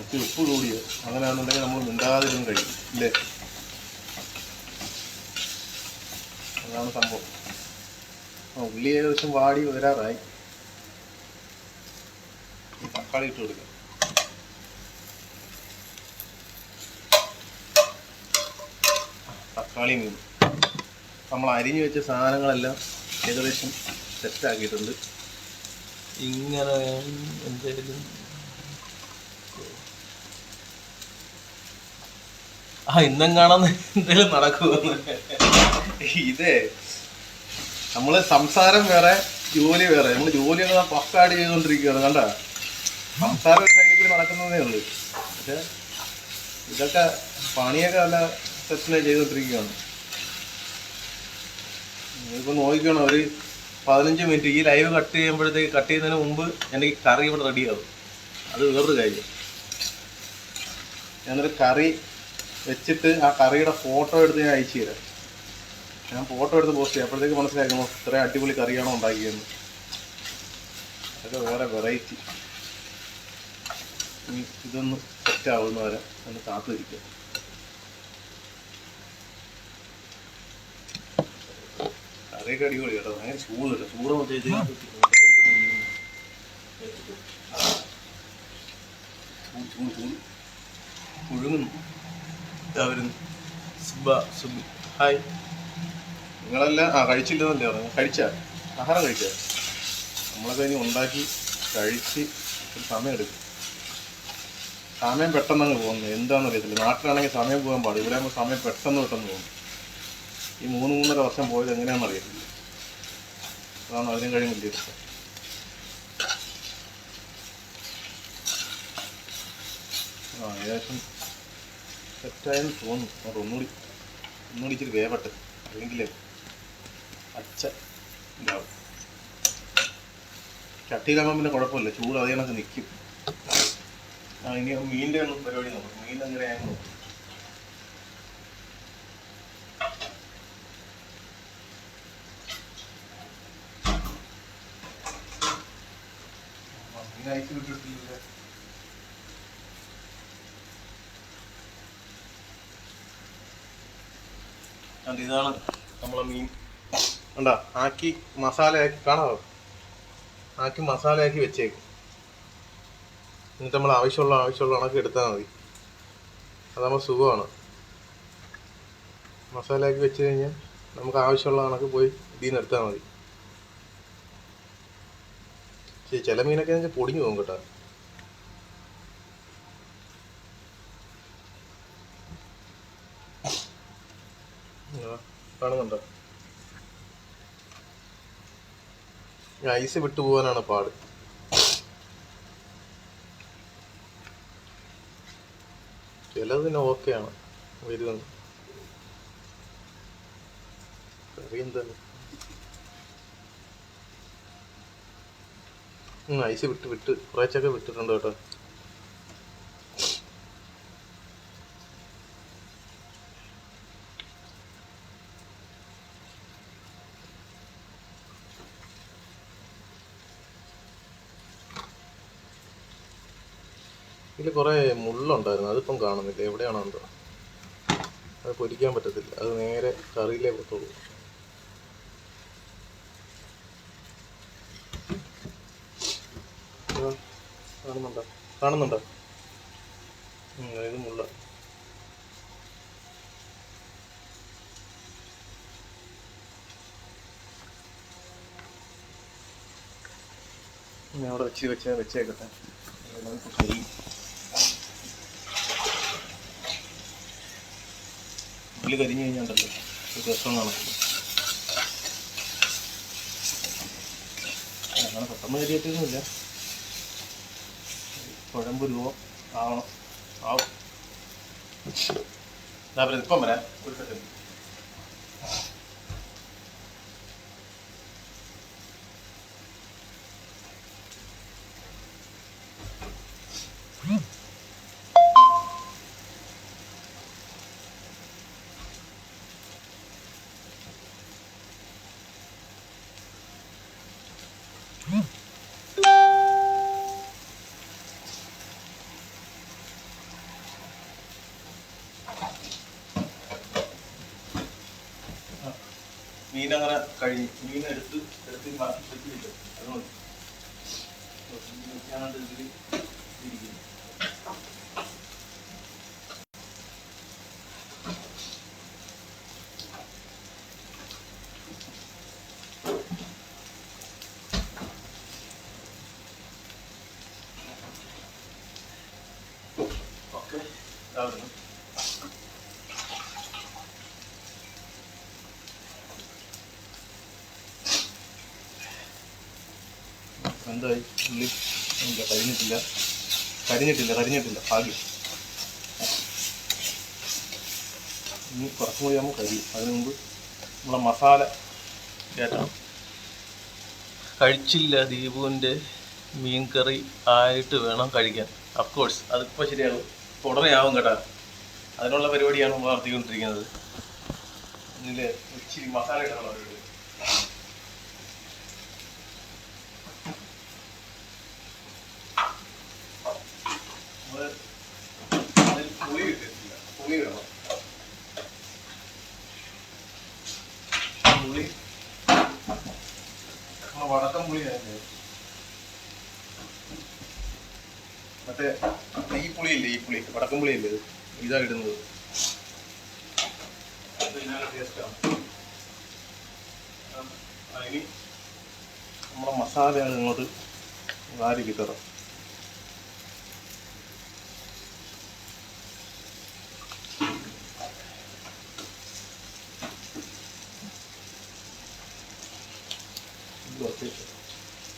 ഇച്ചിരി ഉപ്പ് കൂടിയോ അങ്ങനെയാണെന്നുണ്ടെങ്കിൽ നമ്മൾ മിണ്ടാതിരുന്ന് കഴിക്കും ഇല്ലേ? അതാണ് സംഭവം. ഉള്ളി ഏകദേശം വാടി വരാറായി. തക്കാളി ഇട്ട് കൊടുക്കാം. തക്കാളി മീൻ നമ്മൾ അരിഞ്ഞു വെച്ച സാധനങ്ങളെല്ലാം ഏകദേശം സെറ്റാക്കിയിട്ടുണ്ട്. ഇങ്ങനെ എന്തെങ്കിലും ഇന്നെങ്ങാണെന്ന് എന്തെങ്കിലും നടക്കുമെന്ന്. ഇതേ നമ്മള് സംസാരം വേറെ ജോലി വേറെ. നമ്മൾ ജോലിയൊക്കെ പക്കാടി ചെയ്തുകൊണ്ടിരിക്കുകയാണ്. കണ്ട സംസാരം ഒരു സൈഡിൽ കൂടി നടക്കുന്നതേ ഉള്ളൂ. പക്ഷെ ഇതൊക്കെ പണിയൊക്കെ നല്ല സെറ്റിനെ ചെയ്തുകൊണ്ടിരിക്കുകയാണ്. ഇപ്പൊ നോക്കിക്കണം, ഒരു 15 മിനിറ്റ് ഈ ലൈവ് കട്ട് ചെയ്യുന്നതിന് മുമ്പ് എനിക്ക് കറി ഇവിടെ റെഡിയാവും. അത് വേറൊരു കാര്യം. ഞാനൊരു കറി വെച്ചിട്ട് ആ കറിയുടെ ഫോട്ടോ എടുത്ത് ഞാൻ അയച്ചു തരാം. ഞാൻ ഫോട്ടോ എടുത്ത് പോസ്റ്റ് ചെയ്യാം. അപ്പോഴത്തേക്ക് മനസ്സിലാക്കുന്നു ഇത്രയും അടിപൊളി കറിയാണോ ഉണ്ടാക്കിയെന്ന്. അതൊക്കെ വേറെ വെറൈറ്റി. ഇതൊന്ന് സെറ്റ് ആവുന്ന വരെ ഒന്ന് കാത്തിരിക്കാം. കറിയൊക്കെ അടിപൊളി കേട്ടോ. ഭയങ്കര ചൂടില്ല. ചൂട് മുഴുങ്ങുന്നു. ഹായ്, നിങ്ങളെല്ലാം കഴിച്ചില്ലെന്നല്ലേ പറഞ്ഞു? കഴിച്ചാൽ ആഹാരം കഴിച്ചാൽ നമ്മളൊക്കെ ഇനി ഉണ്ടാക്കി കഴിച്ച് ഒരു സമയം എടുക്കും. സമയം പെട്ടെന്നങ്ങ് പോകുന്നത് എന്താണെന്ന് അറിയത്തില്ല. നാട്ടിലാണെങ്കിൽ സമയം പോകാൻ പാടില്ല. ഇവിടെ ആകുമ്പോൾ സമയം പെട്ടെന്ന് പോകും. ഈ 3-3.5 വർഷം പോയത് എങ്ങനെയാണെന്ന് അറിയത്തില്ല. അതാണ് അതിനും കഴിയും വലിയ ഇഷ്ടം. ഏകദേശം സെറ്റായെന്ന് തോന്നുന്നു. അവിടെ ഒന്നുകൂടി ഇച്ചിരി വേവട്ടെ, അല്ലെങ്കിൽ അച്ഛ ഇതാവും. ചട്ടിയിലാകുമ്പോൾ പിന്നെ കുഴപ്പമില്ല, ചൂട് അതേ കണക്ക് നിൽക്കും. ഇനി മീനിൻ്റെ ഒന്നും പരിപാടി നോക്കും. മീൻ എങ്ങനെയായിരുന്നു മീൻ അയച്ചു വിട്ടിട്ടില്ല. ഇതാണ് നമ്മളെ മീൻ. കണ്ടാ ആക്കി മസാലയാക്കി കാണാമോ? ആക്കി മസാലയാക്കി വെച്ചേക്കും. എന്നിട്ട് നമ്മൾ ആവശ്യമുള്ള കണക്ക് എടുത്താൽ മതി. അതാകുമ്പോൾ സുഖമാണ്. മസാലയാക്കി വെച്ച് കഴിഞ്ഞാൽ നമുക്ക് ആവശ്യമുള്ള കണക്ക് പോയി ഇതിൽ നിന്ന് എടുത്താൽ മതി. ശരി, ചില മീനൊക്കെ എനിക്ക് പൊടിഞ്ഞു പോകും കേട്ടോ. കാണുന്നുണ്ടോ? ഐസ് വിട്ടു പോകാനാണ് പാട്. ചിലത് പിന്നെ ഓക്കെയാണ് വരുന്നത്. കറി എന്താണ്? ഐസ് വിട്ട് കുറച്ചൊക്കെ വിട്ടിട്ടുണ്ട് കേട്ടോ. ഇതിൽ കുറേ മുള്ളുണ്ടായിരുന്നു, അതിപ്പം കാണുന്നില്ല. എവിടെയാണോ ഉണ്ടോ? അത് പൊരിക്കാൻ പറ്റത്തില്ല. അത് നേരെ കറിയിലേ പോകത്തുള്ളൂ. കാണുന്നുണ്ടോ? ഇത് മുള്ള. ഞാൻ അവിടെ വെച്ചേക്കട്ടെ. ഉള്ളി കരിഞ്ഞു കഴിഞ്ഞാണ്ടല്ലോ ഒരു രസം കാണത്തില്ല. അങ്ങനെ പെട്ടെന്ന് കരിയത്തൊന്നുമില്ല. കുഴമ്പ് രൂപം ആവണം. ഇപ്പം വരാം ഒരു സെക്കൻഡ്. മീനങ്ങനെ കഴിഞ്ഞു. മീനെടുത്ത് മാറ്റി വെച്ചിട്ട് അത് മതി. ഇതിൽ ഇരിക്കുന്നു. ഓക്കെ, ഇതാവുന്നു. എന്തായി? ഉള്ളി ഇല്ല, കരിഞ്ഞിട്ടില്ല ഭാഗ്യം. ഇനി കുറച്ച് കൂടി ആകുമ്പോൾ കരിയും. അതിന് മുമ്പ് നമ്മളെ മസാല കയറ്റണം. കഴിച്ചില്ല ദീപുവിൻ്റെ മീൻ കറി ആയിട്ട് വേണം കഴിക്കാൻ. അഫ്കോഴ്സ് അതിപ്പോൾ ശരിയാകും, ഉടനെ ആവും കേട്ടോ. അതിനുള്ള പരിപാടിയാണ് നമ്മൾ നടത്തിക്കൊണ്ടിരിക്കുന്നത്. ഇതിൽ ഇച്ചിരി മസാല ഇടാനുള്ള പരിപാടി. പുളി ഇട്ടിട്ടില്ല, പുളി ഇടണം. പുളി വടക്കം പുളി ആയിരുന്നു. മറ്റേ ഈ പുളി വടക്കം പുളിയില്ലേ, ഇതാ ഇടുന്നത്. അത് നല്ല ടേസ്റ്റാണ്. അതിന് നമ്മുടെ മസാല ഇങ്ങോട്ട് വാരി കിട്ടണം.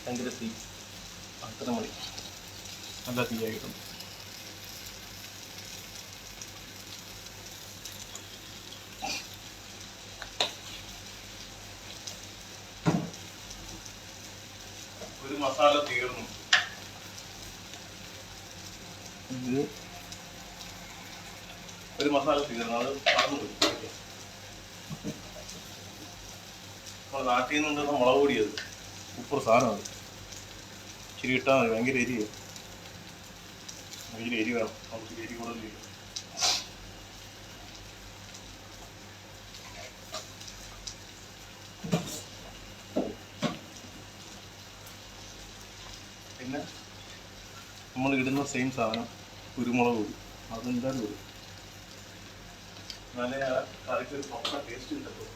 ഭയങ്കര തീ, അത്ര മതി. നല്ല തീയായിട്ടുണ്ട്. ഒരു മസാല തീർന്നു. ഒരു മസാല തീർന്നു, അത് മറന്നുപോയി. നമ്മൾ നാട്ടിൽ നിന്നുണ്ടെന്ന മുളക് പൊടിയത് സൂപ്പർ സാധനമാണ്. ഇച്ചിരി ഇട്ടാൽ മതി. ഭയങ്കര എരി വേണം. നമുക്ക് എരി കൂടുതൽ ചെയ്യും. പിന്നെ നമ്മൾ ഇടുന്ന സെയിം സാധനം കുരുമുളക് പൊടി, അതെന്തായാലും വരും. നല്ല കറിക്ക് ഒരു പക്ക ടേസ്റ്റ് കിട്ടത്തുള്ളൂ.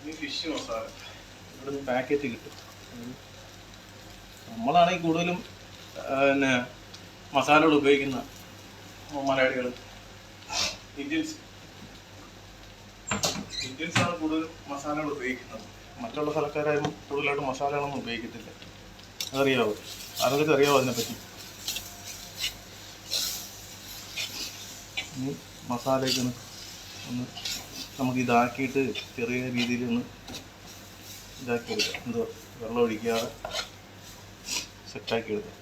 ഈ ഫിഷ് മസാല ഇവിടെ നിന്ന് പാക്കറ്റ് കിട്ടും. നമ്മളാണെങ്കിൽ കൂടുതലും പിന്നെ മസാലകൾ ഉപയോഗിക്കുന്ന മലയാളികൾ, ഇന്ത്യൻസാണ് കൂടുതലും മസാലകൾ ഉപയോഗിക്കുന്നത്. മറ്റുള്ള സ്ഥലക്കാരും കൂടുതലായിട്ട് മസാലകളൊന്നും ഉപയോഗിക്കത്തില്ല. അതറിയാവോ? ആരെങ്കിലും അറിയാവോ അതിനെപ്പറ്റി? മസാലയൊക്കെ ഒന്ന് നമുക്ക് ഇതാക്കിയിട്ട് ചെറിയ രീതിയിൽ ഒന്ന് ഇതാക്കി എടുക്കാം. എന്തോ വെള്ളം ഒഴിക്കാതെ സെറ്റാക്കി എടുക്കാം.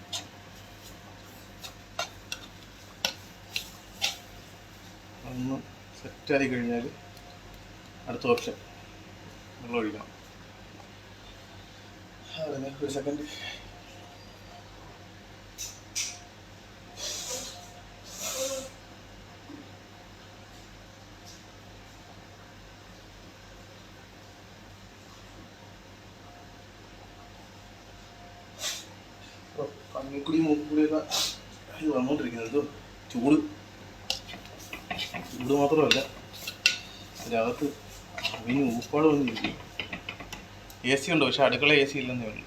ഒന്ന് സെറ്റായി കഴിഞ്ഞാൽ അടുത്ത ഓപ്ഷൻ വെള്ളം ഒഴിക്കണം. അതിന് ഒരു സെക്കൻഡ്. കണ്ണിക്കുടി മൂക്കുകൂടിയൊക്കെ ഇത് വന്നുകൊണ്ടിരിക്കുന്നത്. എന്തോ ചൂട് മാത്രമല്ല, അതിനകത്ത് ഇനി ഊപ്പാട് വന്നിരിക്കും. എ സി ഉണ്ട്, പക്ഷെ അടുക്കള എ സി ഇല്ലെന്നേ ഉള്ളൂ.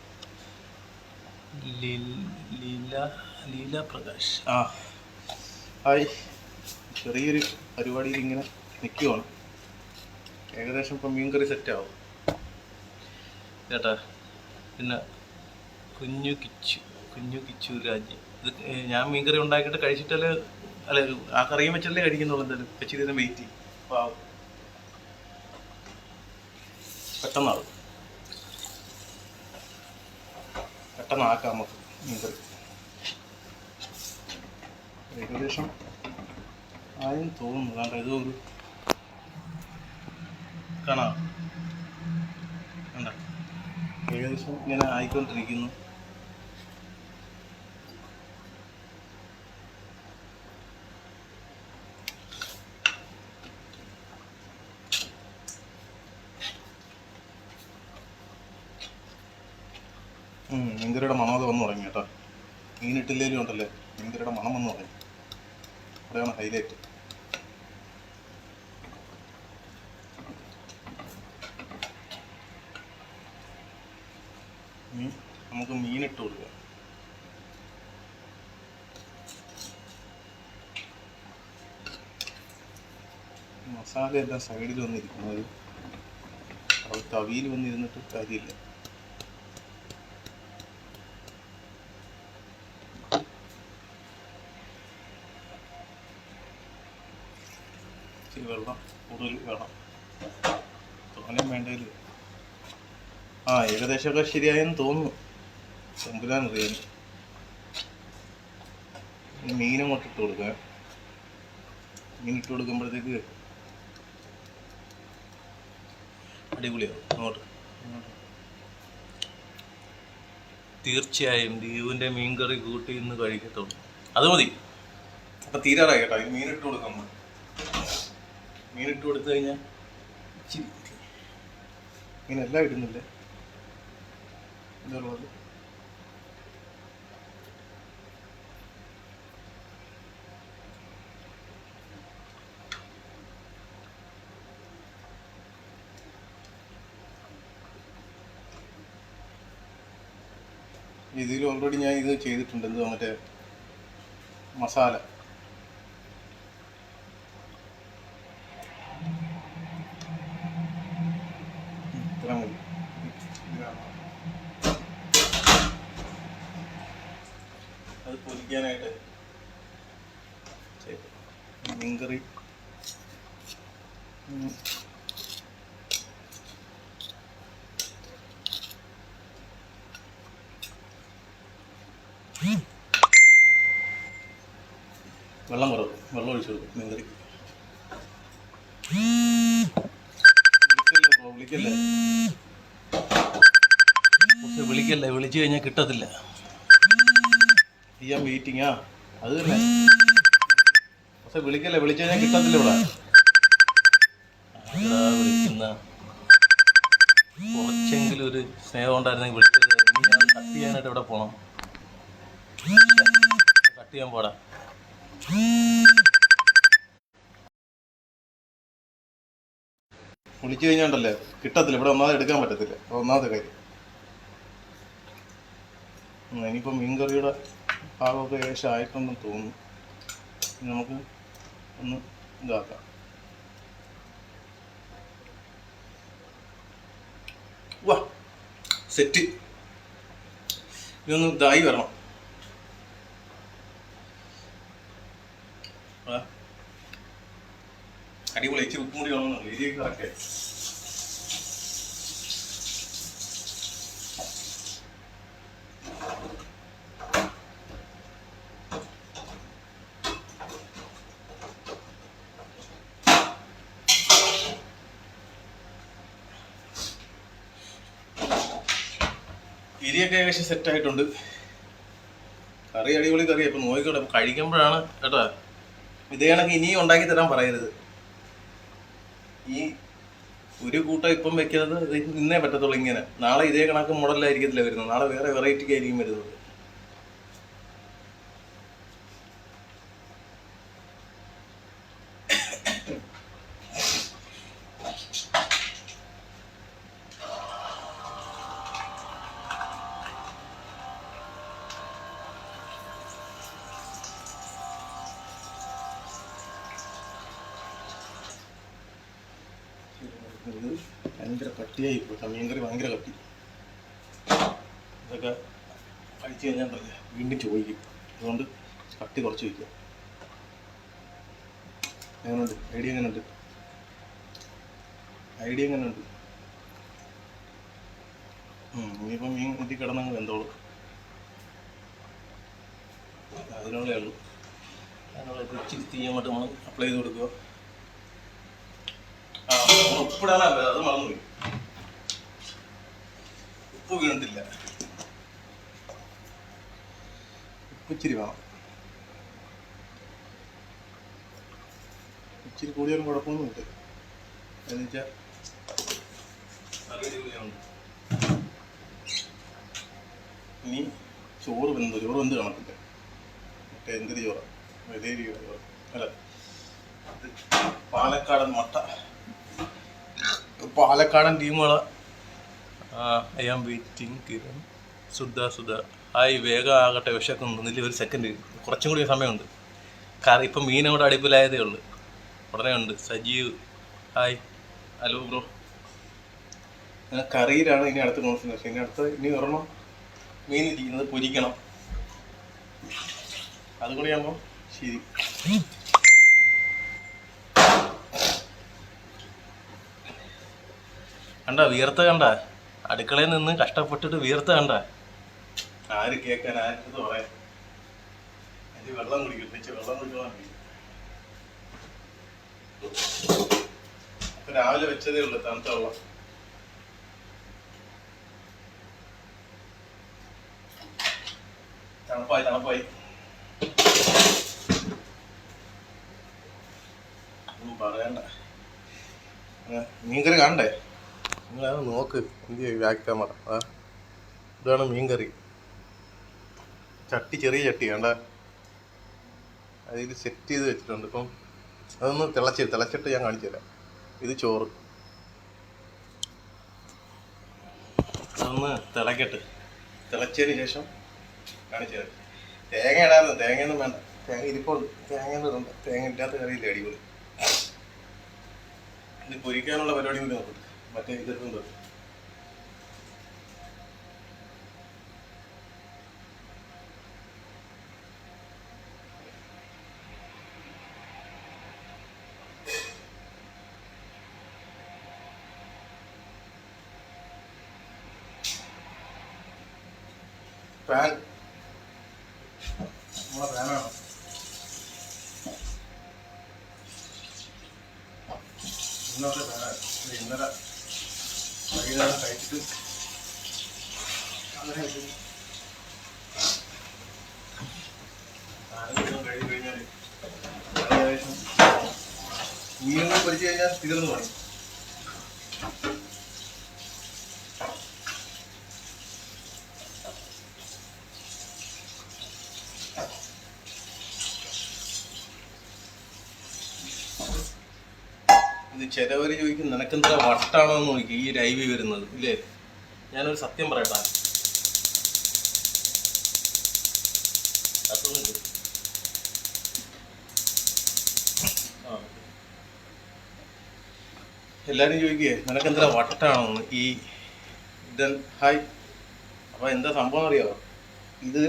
ലീല പ്രകാശ്. ഹായ്. ചെറിയൊരു പരിപാടിയിൽ ഇങ്ങനെ നിൽക്കുവാണ്. ഏകദേശം ഇപ്പം മീൻകറി സെറ്റാവും ചേട്ടാ. പിന്നെ കുഞ്ഞു കിച്ചു രാജ്യം. ഇത് ഞാൻ മീൻകറി ഉണ്ടാക്കിയിട്ട് കഴിച്ചിട്ടല്ലേ, അല്ല ആ കറിയും വെച്ചല്ലേ കഴിക്കുന്നുള്ളൂ. എന്തായാലും വെച്ചിരുന്ന വെയിറ്റ് പാവം പെട്ടെന്നാക്കാം നമുക്ക് മീൻകറി. ഏകദേശം ആയെന്ന് തോന്നുന്നു. കാരണം ഇത് ഒരു കാണാം, കണ്ട ഏകദേശം ഇങ്ങനെ ആയിക്കൊണ്ടിരിക്കുന്നു. മീൻകറിയുടെ മണമത് വന്നു തുടങ്ങി കേട്ടോ. മീനിട്ടില്ലേലും ഉണ്ടല്ലേ മീൻകറിയുടെ മണം വന്നു തുടങ്ങി. അവിടെയാണ് ഹൈലൈറ്റ്. നമുക്ക് മീനിട്ട് കൊടുക്കാം. മസാല എല്ലാം സൈഡിൽ വന്നിരിക്കുന്നത്, അത് തവിയിൽ വന്നിരുന്നിട്ട് കാര്യമില്ല. വെള്ളം കൂടുതൽ വേണം, തോനെയും വേണ്ടതിൽ. ഏകദേശമൊക്കെ ശരിയായെന്ന് തോന്നുന്നു. തമ്പുരാനറിയാൻ. മീനങ്ങോട്ട് ഇട്ട് കൊടുക്കാം. മീനിട്ട് കൊടുക്കുമ്പോഴത്തേക്ക് അടിപൊളിയാവും. അങ്ങോട്ട് തീർച്ചയായും ദീപുവിൻ്റെ മീൻകറി കൂട്ടി ഇന്ന് കഴിക്കത്തുള്ളൂ. അത് മതി. അപ്പം തീരാറായി കേട്ടോ. ഇത് മീനിട്ട് കൊടുക്കാം. മീനിട്ട് കൊടുത്തു കഴിഞ്ഞാൽ ഇച്ചിരി മീനെല്ലാം ഇടുന്നില്ലേ ഇതുള്ളത്. ഇതിൽ ഓൾറെഡി ഞാൻ ഇത് ചെയ്തിട്ടുണ്ട്. എന്തോ മറ്റേ മസാല. ഇത്ര മതി. അത് പൊരിക്കാനായിട്ട് മീൻകറി വെള്ളം കുറവ്, വെള്ളം ഒഴിച്ചു കൊടുക്കും മീൻകറി. വിളിക്കല്ലേ പക്ഷെ വിളിക്കല്ലേ, വിളിച്ചു കഴിഞ്ഞാൽ കിട്ടത്തില്ല. ചെയ്യാൻ വെയിറ്റിങ്ങാ, അത് തന്നെ. പക്ഷെ വിളിക്കല്ലേ, വിളിച്ചു കഴിഞ്ഞാൽ കിട്ടത്തില്ല. ഇവിടെ വിളിക്കുന്ന കുറച്ചെങ്കിലും ഒരു സ്നേഹം ഉണ്ടായിരുന്നെങ്കിൽ വിളിച്ചത്. ഇനി ഞാൻ കട്ട് ചെയ്യാനായിട്ട് ഇവിടെ പോകണം. കട്ട് ചെയ്യാൻ പോടാ. വിളിച്ചു കഴിഞ്ഞാണ്ടല്ലേ കിട്ടത്തില്ല. ഇവിടെ ഒന്നാമത് എടുക്കാൻ പറ്റത്തില്ല. ഒന്നാമത്തെ കാര്യം. ഇനിയിപ്പോൾ മീൻകറിയുടെ ഭാഗമൊക്കെ ഏകദേശം ആയിട്ടുണ്ടെന്ന് തോന്നുന്നു. നമുക്ക് ഒന്ന് ഇതാക്കാം. വാ സെറ്റ്. ഇതൊന്ന് ഇതായി വരണം. അടിപൊളി. ഇച്ചിരി ഉപ്പും കൂടി വേണമെന്നുള്ളൂ. എരിയൊക്കെ കറക്റ്റ്. എരിയൊക്കെ ഏകദേശം സെറ്റായിട്ടുണ്ട്. കറി അടിപൊളി കറി. അപ്പം നോക്കിക്കോട്ടെ, കഴിക്കുമ്പോഴാണ് കേട്ടോ. ഇതേ കണക്ക് ഇനിയും ഉണ്ടാക്കി തരാൻ പറയരുത്. ഈ ഒരു കൂട്ടം ഇപ്പം വെക്കുന്നത് ഇന്നേ പറ്റത്തുള്ളൂ. ഇങ്ങനെ നാളെ ഇതേ കണക്ക് മോഡലായിരിക്കത്തില്ല വരുന്നത്. നാളെ വേറെ വെറൈറ്റിക്ക് ആയിരിക്കും വരുന്നത്. ഇത് ഭയങ്കര കട്ടിയായി പോയി. മീൻകറി ഭയങ്കര കട്ടി. ഇതൊക്കെ കഴിച്ചു കഴിഞ്ഞാൽ വീണ്ടും ചോദിക്കും. അതുകൊണ്ട് കട്ടി കുറച്ച് വയ്ക്കുക. എങ്ങനെയുണ്ട് ഐഡിയ? എങ്ങനെയുണ്ട് ഐഡിയ? എങ്ങനെയുണ്ട്? ഇനിയിപ്പം മീൻ കുത്തി കിടന്നങ്ങ് വെന്തോളൂ. അതിനുള്ളേ ഉള്ളൂ. അതിനുള്ള ഇച്ചിരി തീ അങ്ങോട്ട് നമ്മൾ അപ്ലൈ ചെയ്ത് കൊടുക്കുക. ഉപ്പിടാനാ അത് മറന്നുപോയി. ഉപ്പ് വീണിട്ടില്ല. ഉപ്പ് ഇച്ചിരി വേണം. ഇച്ചിരി കൂടിയാലും കുഴപ്പമൊന്നുമില്ല. എന്നുവെച്ചാൽ ഇനി ചോറ് വെന്ത് കാണത്തില്ല. മറ്റേ എന്തൊരു ചോറാണ്, വെതേരി ചോറ് അല്ല, പാലക്കാടൻ മട്ട. പാലക്കാടൻ ടീമുകളെ I am waiting. Kiran Sudha hi, വേഗം ആകട്ടെ, വിശക്കുന്നില്ല. ഒരു സെക്കൻഡ്, കുറച്ചും കൂടി സമയമുണ്ട്. കാരണം ഇപ്പം മീൻ അവിടെ അടുപ്പിലായതേ ഉള്ളൂ, ഉടനെ ഉണ്ട്. Sajeev hi, hello bro. കറിയിലാണ് ഇനി അടുത്ത കോൺസെൻട്രേഷൻ. ഇനി ഒരെണ്ണം മീൻ ഇരിക്കുന്നത് പൊരിക്കണം. അതുകൂടി ആകുമ്പോൾ ശരി. കണ്ട വിയർത്ത കണ്ട, അടുക്കളയിൽ നിന്ന് കഷ്ടപ്പെട്ടിട്ട് വിയർത്ത കണ്ട. ആര് കേൾക്കാൻ, ആരുടെ പറയാൻ. അതിന് വെള്ളം കുടിക്കും, വെള്ളം കുടിക്കാൻ. ഇപ്പൊ രാവിലെ വെച്ചതേ ഉള്ളൂ തണുത്ത വെള്ളം. തണുപ്പായി ഒന്നും പറയണ്ട. മീൻകറി കാണണ്ടേ? നിങ്ങളത് നോക്ക്. എന്ത് വ്യാക്യാമറ. ഇതാണ് മീൻകറി. ചെറിയ ചട്ടി കണ്ട, അതിൽ സെറ്റ് ചെയ്ത് വെച്ചിട്ടുണ്ട്. ഇപ്പം അതൊന്ന് തിളച്ചിട്ട് ഞാൻ കാണിച്ചു തരാം. ഇത് ചോറ്. അതൊന്ന് തിളച്ചതിന് ശേഷം കാണിച്ചു തരാം. തേങ്ങ ഇടായിരുന്നു. തേങ്ങയൊന്നും വേണ്ട, തേങ്ങ ഇരിപ്പുണ്ട്. തേങ്ങ ഇല്ലാത്ത കറിയില്ല, അടിപൊളി. ഇത് പൊരിക്കാനുള്ള പരിപാടി കൂടി നോക്കും. മറ്റേ ഇതെടുക്കും തൊട്ട് ഫാൻ. നമ്മളെ ഫാനാണ്. ഇന്നത്തെ ഫാനാണ്. ഇന്നലെ വൈകുന്നേരം കഴിച്ചിട്ട് അങ്ങനെ കഴിച്ചു കഴിഞ്ഞാൽ ഏകദേശം മീനുകൾ പൊരിച്ചു കഴിഞ്ഞാൽ തീർന്നു പോയി. ഇത് ചിലവര് ചോദിക്കും നിനക്കെന്താ വട്ടാണോ എന്ന് നോക്കി ഈ ലൈവ് വരുന്നത് ഇല്ലേ. ഞാനൊരു സത്യം പറയട്ടാ, എല്ലാരും ചോദിക്കേ നിനക്കെന്താ വട്ടാണോന്ന് ഈ ഇതൻ. ഹായ്. അപ്പൊ എന്താ സംഭവം അറിയാമോ? ഇത്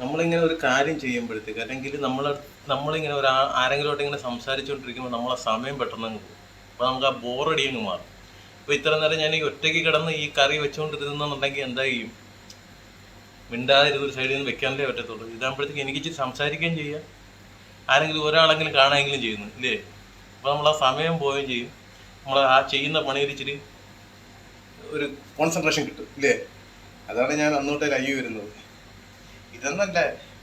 നമ്മളിങ്ങനെ ഒരു കാര്യം ചെയ്യുമ്പോഴത്തേക്ക്, അല്ലെങ്കിൽ നമ്മളിങ്ങനെ ആരെങ്കിലോട്ട് ഇങ്ങനെ സംസാരിച്ചുകൊണ്ടിരിക്കുമ്പോൾ നമ്മളെ സമയം പെട്ടെന്ന് അങ്ങ് പോകും. അപ്പോൾ നമുക്ക് ആ ബോറടി അങ്ങ് മാറും. ഇപ്പോൾ ഇത്ര നേരം ഞാൻ ഈ ഒറ്റയ്ക്ക് കിടന്ന് ഈ കറി വെച്ചുകൊണ്ടിരുന്നെന്നുണ്ടെങ്കിൽ എന്താ ചെയ്യും? മിണ്ടാതിരുന്നൊരു സൈഡിൽ നിന്ന് വെക്കാനല്ലേ പറ്റത്തുള്ളൂ. ഇതാകുമ്പോഴത്തേക്ക് എനിക്ക് ഇച്ചിരി സംസാരിക്കുകയും ചെയ്യാം, ആരെങ്കിലും ഒരാളെങ്കിലും കാണുകയെങ്കിലും ചെയ്യുന്നു ഇല്ലേ. അപ്പോൾ നമ്മൾ ആ സമയം പോവുകയും ചെയ്യും. നമ്മൾ ആ ചെയ്യുന്ന പണിയിൽ ഇച്ചിരി ഒരു കോൺസെൻട്രേഷൻ കിട്ടും ഇല്ലേ. അതാണ് ഞാൻ അന്നോട്ട് ലൈവ് വരുന്നത്. ഇതൊന്നല്ല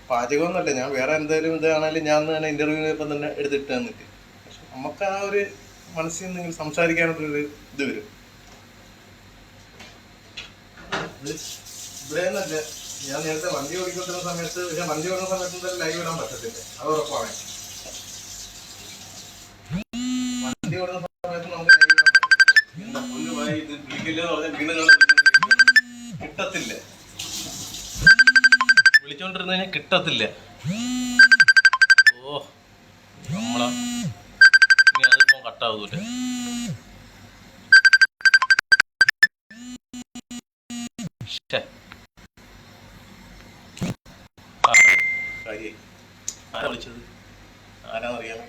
പാചകമൊന്നുമല്ല, ഞാൻ വേറെ എന്തായാലും ഇതാണെങ്കിലും ഞാൻ തന്നെ ഇന്റർവ്യൂ ഇപ്പം തന്നെ എടുത്തിട്ട് തന്നിട്ട്, പക്ഷെ നമുക്ക് ആ ഒരു മനസ്സിൽ നിന്ന് സംസാരിക്കാനുള്ളൊരു ഇത് വരും. ഇവിടെ നിന്നല്ല, ഞാൻ നേരത്തെ വണ്ടി ഓടിക്കൊണ്ടിരുന്ന സമയത്ത്, പക്ഷെ വണ്ടി ഓടുന്ന സമയത്ത് എന്തായാലും ലൈവ് ഇടാൻ പറ്റത്തില്ല, അത് ഉറപ്പാണ്. വണ്ടി ഓടുന്ന സമയത്ത് നമുക്ക് ലൈവ് ഇടാൻ പറ്റില്ല. പുല്ലുമായി ഇത് വിളിക്കില്ലെന്ന് പറഞ്ഞാൽ വീണ്ടും കിട്ടത്തില്ല. വിളിച്ചോണ്ടിരുന്നു കഴിഞ്ഞാൽ കിട്ടത്തില്ല. ഓ നമ്മളാ ഇനി അതിപ്പോ കട്ടാവൂല. കാര്യായി. ആരാ വിളിച്ചത്? ആരാന്നറിയാമോ?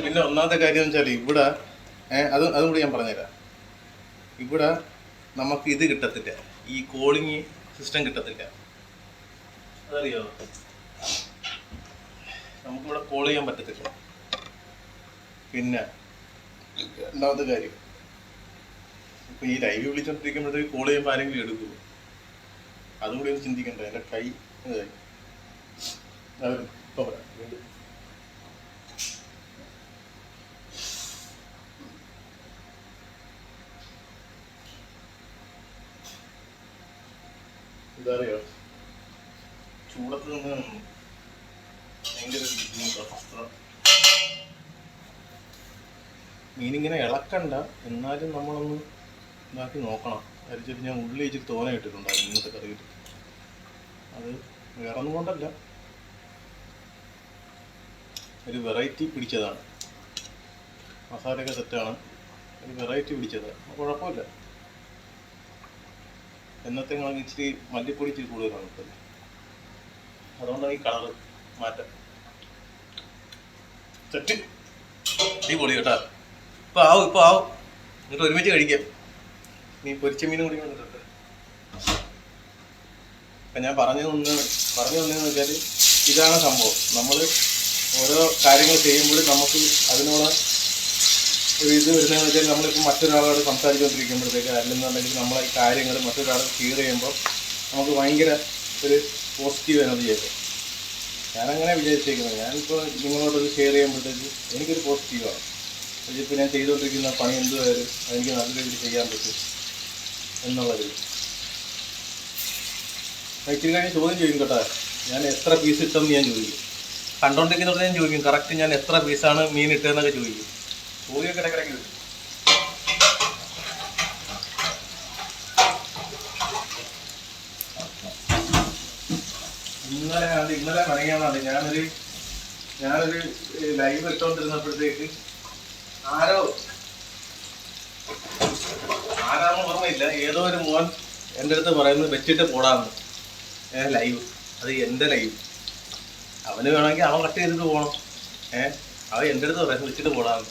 പിന്നെ ഒന്നാമത്തെ കാര്യം എന്ന് വെച്ചാൽ ഇവിടെ അതും കൂടി ഞാൻ പറഞ്ഞുതരാം. ഇവിടെ നമുക്ക് ഇത് കിട്ടത്തില്ല, ഈ കോളിങ് സിസ്റ്റം കിട്ടത്തില്ല. അതറിയോ? നമുക്കിവിടെ കോൾ ചെയ്യാൻ പറ്റത്തില്ല. പിന്നെ രണ്ടാമത്തെ കാര്യം, ഇപ്പം ഈ ലൈവ് വിളിച്ചോണ്ടിരിക്കുമ്പോഴത്തേക്ക് കോൾ ചെയ്യുമ്പോൾ ആരെങ്കിലും എടുക്കുമോ? അതും കൂടി ഒന്ന് ചിന്തിക്കണ്ടേ. എൻ്റെ കൈ ഇതായി. ഇപ്പം പറയാം വീണ്ടും. എന്താ പറയുക, ചൂടത്ത് നിന്ന് ഭയങ്കര ബുദ്ധിമുട്ടാണ്. മീനിങ്ങനെ ഇളക്കണ്ട, എന്നാലും നമ്മളൊന്ന് ഇതാക്കി നോക്കണം. അരിച്ചിട്ട് ഞാൻ ഉള്ളി ഇച്ചിരി തോന ഇട്ടിട്ടുണ്ടായിരുന്നു ഇന്നത്തെ കറിയിൽ. അത് വേറെ ഒന്നും കൊണ്ടല്ല, ഒരു വെറൈറ്റി പിടിച്ചതാണ്. മസാലയൊക്കെ സെറ്റാണ്, ഒരു വെറൈറ്റി പിടിച്ചതാണ്. കുഴപ്പമില്ല. എന്നത്തെ ഞങ്ങൾക്ക് ഇച്ചിരി മല്ലിപ്പൊടി ഇച്ചിരി കൂടുതലാണ് ഇപ്പം, അതുകൊണ്ടാണ് ഈ കളറ് മാറ്റം. സെറ്റ് അടിപൊളി കേട്ടാ. ഇപ്പം ആവും എന്നിട്ട് ഒരുമിച്ച് കഴിക്കാം. നീ പൊരിച്ച മീനും കൂടി വന്നിട്ടുണ്ട്. അപ്പം ഞാൻ പറഞ്ഞു തന്നെയെന്ന് വെച്ചാൽ ഇതാണ് സംഭവം. നമ്മൾ ഓരോ കാര്യങ്ങൾ ചെയ്യുമ്പോൾ നമുക്ക് അതിനുള്ള ഒരു ഇത് വരുന്നതെന്ന് വെച്ചാൽ, നമ്മളിപ്പോൾ മറ്റൊരാളോട് സംസാരിച്ചുകൊണ്ടിരിക്കുമ്പോഴത്തേക്ക് അല്ലെന്നുണ്ടെങ്കിൽ നമ്മളെ ഈ കാര്യങ്ങൾ മറ്റൊരാൾ ഷെയർ ചെയ്യുമ്പോൾ നമുക്ക് ഭയങ്കര ഒരു പോസിറ്റീവ് എനർജി ആയിരിക്കും. ഞാനങ്ങനെ വിചാരിച്ചേക്കുന്നത്. ഞാനിപ്പോൾ നിങ്ങളോടൊരു ഷെയർ ചെയ്യുമ്പോഴത്തേക്ക് എനിക്കൊരു പോസിറ്റീവാണ്. ഇപ്പോൾ ഞാൻ ചെയ്തുകൊണ്ടിരിക്കുന്ന പണി എന്തുവായാലും അതെനിക്ക് നല്ല രീതിയിൽ ചെയ്യാൻ പറ്റും എന്നുള്ളത്. ഇച്ചിരി കഴിഞ്ഞ് ചോദ്യം ചോദിക്കും കേട്ടോ, ഞാൻ എത്ര പീസ് ഇട്ടെന്ന് ഞാൻ ചോദിക്കും. കണ്ടോണ്ടിരിക്കുന്നവർ ഞാൻ ചോദിക്കും കറക്റ്റ് ഞാൻ എത്ര പീസാണ് മീൻ ഇട്ടതെന്നൊക്കെ ചോദിക്കും. ചോദ്യമൊക്കെ ഇടയ്ക്കിടയ്ക്ക് വരും. ഇന്നലെ മണിയാണത് ഞാനൊരു ലൈവ് ഇട്ടുകൊണ്ടിരുന്നപ്പോഴത്തേക്ക് ആരാന്ന് ഓർമ്മയില്ല, ഏതോ ഒരു മോൻ എൻ്റെ അടുത്ത് പറയുന്നത് വെച്ചിട്ട് പോടാന്ന്. ലൈവ്, അത് എൻ്റെ ലൈവ്. അവന് വേണമെങ്കിൽ അവൻ കട്ട് ചെയ്തിട്ട് പോകണം. അവൻ എൻ്റെ അടുത്ത് പറയുന്നത് വെച്ചിട്ട് പോടാന്ന്.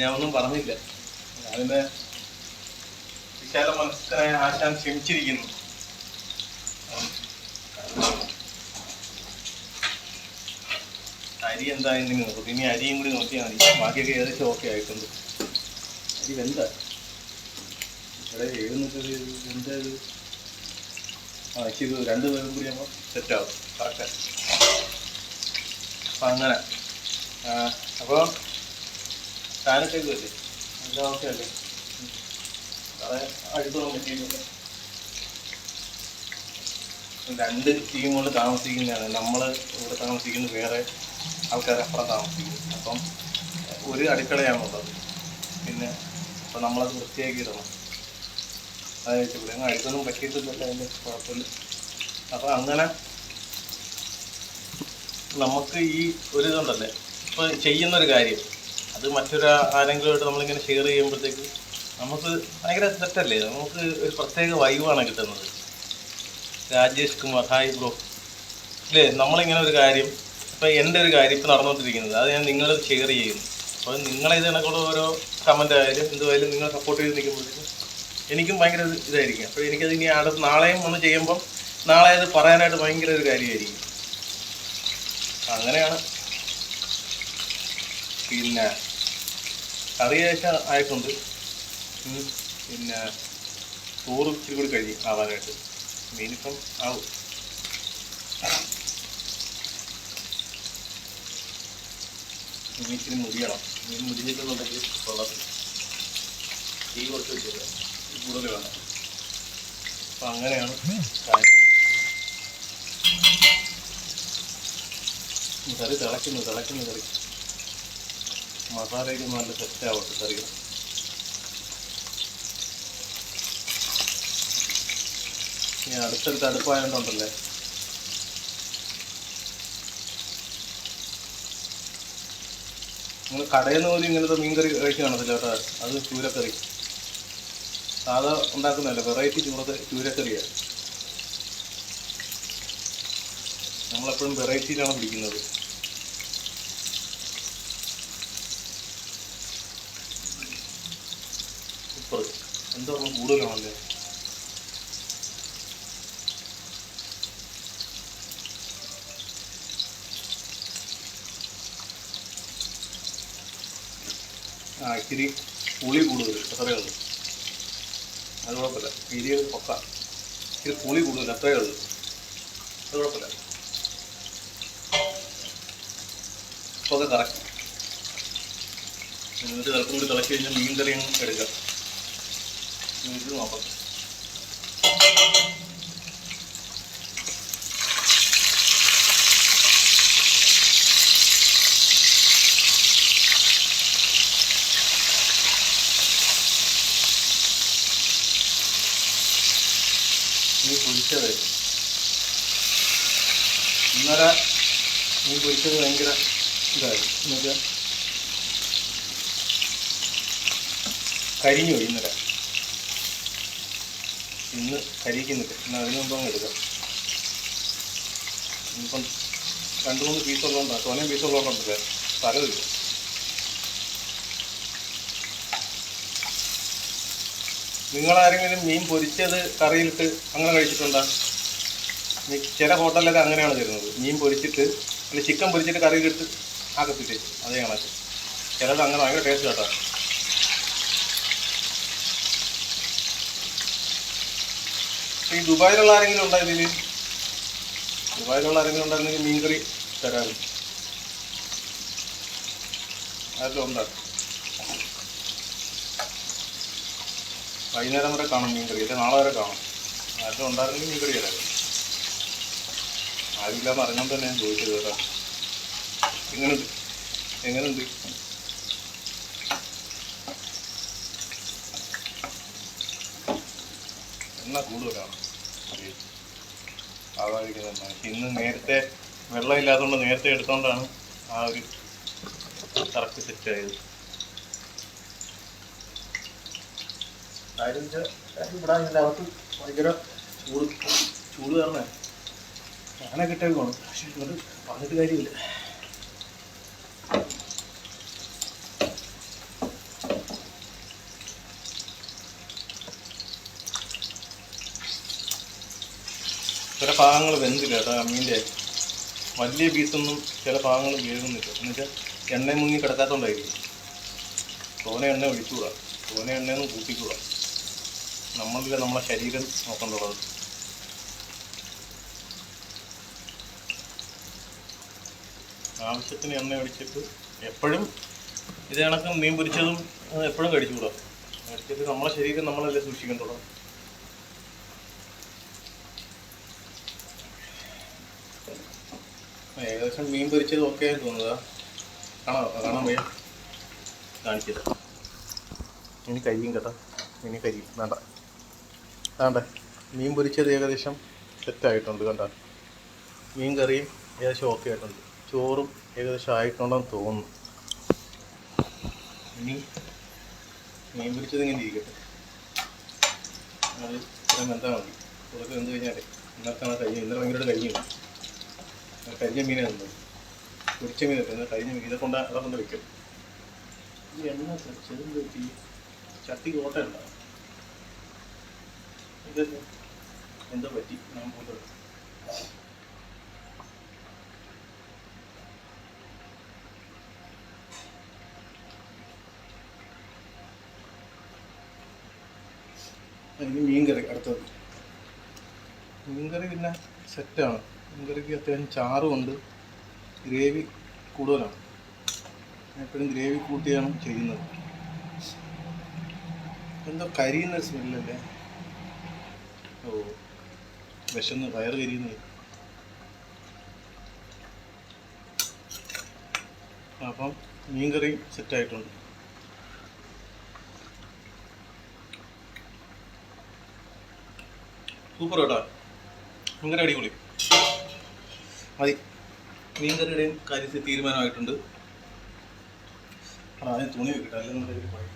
ഞാൻ ഒന്നും പറഞ്ഞില്ല. അതിൻ്റെ വിശാല മനസ്സനായ ആശാൻ ക്ഷമിച്ചിരിക്കുന്നു. അരി എന്തായാലും നോക്കും. ഇനി അരിയും കൂടി നോക്കിയാൽ മതി. ബാക്കിയൊക്കെ ഏകദേശം ഓക്കെ ആയിട്ടുണ്ട്. അരി വെന്താ ഇവിടെ എന്താ ഇത്? ഇച്ചിരി 2 പേരും കൂടി ആകുമ്പോൾ സെറ്റാവും കറക്റ്റ്. അപ്പം അങ്ങനെ അപ്പോൾ ഫാനൊക്കെ അല്ലേ, എല്ലാം ഓക്കെ അല്ലേ? അതെ, അടുത്തൊന്നും പറ്റിയില്ല. 2 ടീമുകൾ താമസിക്കുന്നതാണ്. നമ്മൾ ഇവിടെ താമസിക്കുന്നത്, വേറെ ആൾക്കാരപ്പുറം താമസിക്കുന്നു. അപ്പം ഒരു അടുക്കളയാണുള്ളത്. പിന്നെ അപ്പം നമ്മളത് വൃത്തിയാക്കി ഇടണം. അതായത് ഇവിടെ അടുത്തൊന്നും പറ്റിയിട്ടില്ലല്ലോ, അതിൻ്റെ കുഴപ്പമില്ല. അപ്പം അങ്ങനെ നമുക്ക് ഈ ഒരു ഇതുണ്ടല്ലേ, ഇപ്പോൾ ചെയ്യുന്നൊരു കാര്യം അത് ആരെങ്കിലുമായിട്ട് നമ്മളിങ്ങനെ ഷെയർ ചെയ്യുമ്പോഴത്തേക്ക് നമുക്ക് ഭയങ്കര സെറ്റല്ലേ, നമുക്ക് ഒരു പ്രത്യേക വൈബാണ് കിട്ടുന്നത്. Rajesh Kumar, hi bro. ഇല്ലേ, നമ്മളിങ്ങനെ ഒരു കാര്യം, ഇപ്പം എൻ്റെ ഒരു കാര്യം ഇപ്പം നടന്നുകൊണ്ടിരിക്കുന്നത്, അത് ഞാൻ നിങ്ങൾ ഷെയർ ചെയ്യുന്നു. അപ്പോൾ നിങ്ങളിത് കണക്കുള്ള ഓരോ കമൻ്റ് ആയാലും എന്തുമായാലും നിങ്ങൾ സപ്പോർട്ട് ചെയ്ത് നിൽക്കുമ്പോഴത്തേക്കും എനിക്കും ഭയങ്കര ഇതായിരിക്കും. അപ്പോൾ എനിക്കത് ഇനി നാളെയും ഒന്ന് ചെയ്യുമ്പം നാളെ അത് പറയാനായിട്ട് ഭയങ്കര ഒരു കാര്യമായിരിക്കും. അങ്ങനെയാണ്. പിന്നെ കറി ശേഷം ആയിട്ടുണ്ട്. പിന്നെ ചോറ് ഇച്ചിരി കൂടി കഴിയും ആവാനായിട്ട്. മീനിപ്പം ആവും. മീൻ ഇച്ചിരി മുരിയണം. മീൻ മുരിഞ്ഞിട്ടുണ്ടെങ്കിൽ കൊള്ളത്തില്ല. തീ കുറച്ച് വെച്ചില്ല, കൂടുതൽ വേണം. അപ്പം അങ്ങനെയാണ് കാര്യങ്ങൾ. കറി തിളയ്ക്കുന്നു കറി. മസാലയ്ക്ക് നല്ല സെറ്റാവട്ടെ കറികൾ. ഇനി അടുത്തടുത്ത് അടുപ്പായതുകൊണ്ടല്ലേ. നിങ്ങൾ കടയിൽ നിന്ന് പോലും ഇങ്ങനത്തെ മീൻകറി കഴിച്ച് കാണത്തില്ല കേട്ടോ. അത് ചൂരക്കറി സാധാ ഉണ്ടാക്കുന്നതല്ല, വെറൈറ്റി ചൂരക്കറിയാണ്. നമ്മളെപ്പോഴും വെറൈറ്റിയിലാണ് പിടിക്കുന്നത്. സൂപ്പർ. എന്തോ കൂടുതലാണല്ലേ. ഇച്ചിരി പുളി കൂടുതൽ, അത്രയേ ഉള്ളൂ. അത് കുഴപ്പമില്ല. എരിയ പൊക്ക ഇച്ചിരി പുളി കൂടുതൽ, അത്രയേ ഉള്ളൂ. അത് കുഴപ്പമില്ല. ഒക്കെ കറക്റ്റ്. എന്നിട്ട് ചിലപ്പം കൂടി തിളച്ച് കഴിഞ്ഞാൽ മീൻ കറി അങ്ങ് എടുക്കാം. ഇത് നോക്കാം. മീൻ പൊരിച്ചത് ഇന്നലെ മീൻ പൊരിച്ചത് ഭയങ്കര ഇതായിരുന്നു. എന്നുവെച്ചാൽ കരിഞ്ഞു പോയി ഇന്നലെ. ഇന്ന് കരിക്കുന്നില്ല. ഇന്ന് അതിന് മുമ്പ് അങ്ങ് എടുക്കാം. ഇന്നിപ്പം 2-3 പീസുള്ളതുകൊണ്ടാണ്, തോനെ പീസുള്ളതുകൊണ്ടല്ലേ സ്ഥലമില്ല. നിങ്ങളാരെങ്കിലും മീൻ പൊരിച്ചത് കറിയിലിട്ട് അങ്ങനെ കഴിച്ചിട്ടുണ്ടോ? ചില ഹോട്ടലിലൊക്കെ അങ്ങനെയാണ് തരുന്നത്. മീൻ പൊരിച്ചിട്ട് അല്ലെങ്കിൽ ചിക്കൻ പൊരിച്ചിട്ട് കറിയിലിട്ട് ആക്കത്തിട്ട് അതേ കണക്ക്. ചിലത് അങ്ങനെ ഭയങ്കര ടേസ്റ്റ് കേട്ടോ. ഈ ദുബായിലുള്ള ആരെങ്കിലും ഉണ്ടോ ഇതിൽ? ദുബായിലുള്ള ആരെങ്കിലും ഉണ്ടായിരുന്നെങ്കിൽ മീൻ കറി തരാറ്. അതെല്ലാം ഉണ്ടോ? വൈകുന്നേരം വരെ കാണും മീൻ കറി, അല്ലെങ്കിൽ നാളെ വരെ കാണും. ആരെങ്കിലും ഉണ്ടായിരുന്നെങ്കിൽ മീൻ കറി തരാറ്. ആരുമില്ലാന്ന് അറിഞ്ഞോണ്ട് തന്നെ ഞാൻ ചോദിച്ചത് കേട്ടോ. എങ്ങനെയുണ്ട്? എണ്ണ കൂടുതലാണ് ആവാതിരിക്കുന്നത്. ഇന്ന് നേരത്തെ വെള്ളം ഇല്ലാത്തതുകൊണ്ട് നേരത്തെ എടുത്തോണ്ടാണ് ആ ഒരു കറക്റ്റ് സെറ്റ് ആയത്. കാര്യം ഇവിടെ ഇതിൻ്റെ അകത്ത് ഭയങ്കര ചൂട് കാരണേ അങ്ങനെ കിട്ടിയേക്കാണ്. പക്ഷെ ഇങ്ങോട്ട് പറഞ്ഞിട്ട് കാര്യമില്ല. ചില ഭാഗങ്ങൾ വെന്തില്ല കേട്ടോ. മീൻ്റെ വലിയ പീസൊന്നും ചില ഭാഗങ്ങൾ വേകുന്നില്ല. എന്നുവെച്ചാൽ എണ്ണ മുങ്ങി കിടക്കാത്തതുകൊണ്ടായിരിക്കും. തോനെ എണ്ണ ഒഴിച്ചുകൂടാ, തോനെ എണ്ണയൊന്നും കൂട്ടിക്കൂടാ. നമ്മളില്ല നമ്മളെ ശരീരം നോക്കേണ്ടത്. ആവശ്യത്തിന് എണ്ണ ഒഴിച്ചിട്ട് എപ്പോഴും ഇത് കണക്ക് മീൻ പൊരിച്ചതും എപ്പോഴും കഴിച്ചുകൂടാ. കഴിച്ചിട്ട് നമ്മളെ ശരീരം നമ്മളല്ലേ സൂക്ഷിക്കേണ്ടത്. ഏകദേശം മീൻ പൊരിച്ചത് ഓക്കെ ആയി തോന്നുന്നതാ. കാണാൻ വയ്യ, കാണിച്ചത്. ഇനി കരിയും കേട്ടോ, ഇനി കരിയും വേണ്ട. വേണ്ട, മീൻ പൊരിച്ചത് ഏകദേശം സെറ്റായിട്ടുണ്ട് കണ്ട. മീൻ കറിയും ഏകദേശം ഓക്കെ ആയിട്ടുണ്ട്. ചോറും ഏകദേശം ആയിട്ടുണ്ടെന്ന് തോന്നുന്നു. ഇനി മീൻ പൊരിച്ചത് ഇങ്ങനെ ഇരിക്കട്ടെ. അത് ഇത്രയും വെന്താൽ മതി. കുറച്ച് വെന്ത് കഴിഞ്ഞാലേ ഇന്നത്താണ് ഇന്നലെ ഭയങ്കര കരിഞ്ഞു. കരിഞ്ഞ മീനെ തന്നത്, പൊരിച്ച മീൻ കിട്ടുന്നത് കരിഞ്ഞ മീൻ. അതൊക്കെ കൊണ്ട് വെക്കും. ഈ എണ്ണ ചെറുത് വെച്ച് ചട്ടിക്ക് ഓട്ടയുണ്ടാവും. ഇതല്ലേ എന്തോ പറ്റി ഞാൻ പോലും. അതിന് മീൻ കറി അടുത്തത്. മീൻ കറി പിന്നെ സെറ്റാണ്. മീൻ കറിക്ക് അത്യാവശ്യം ചാറുമുണ്ട്, ഗ്രേവി കൂടുതലാണ്. എപ്പോഴും ഗ്രേവി കൂട്ടിയാണ് ചെയ്യുന്നത്. എന്തോ കരിയുന്ന സ്മെല്ലല്ലേ. ഓ, വിശന്ന് വയറ് കരിയുന്നത്. അപ്പം മീൻ കറി സെറ്റായിട്ടുണ്ട്. സൂപ്പർ കേട്ടോ, ഭയങ്കര അടിപൊളി. മതി, മീൻ കറിയുടെയും കാര്യത്തിൽ തീരുമാനമായിട്ടുണ്ട്. അതിന് തുണി വെക്കട്ടെ, അല്ലെങ്കിൽ പോയി.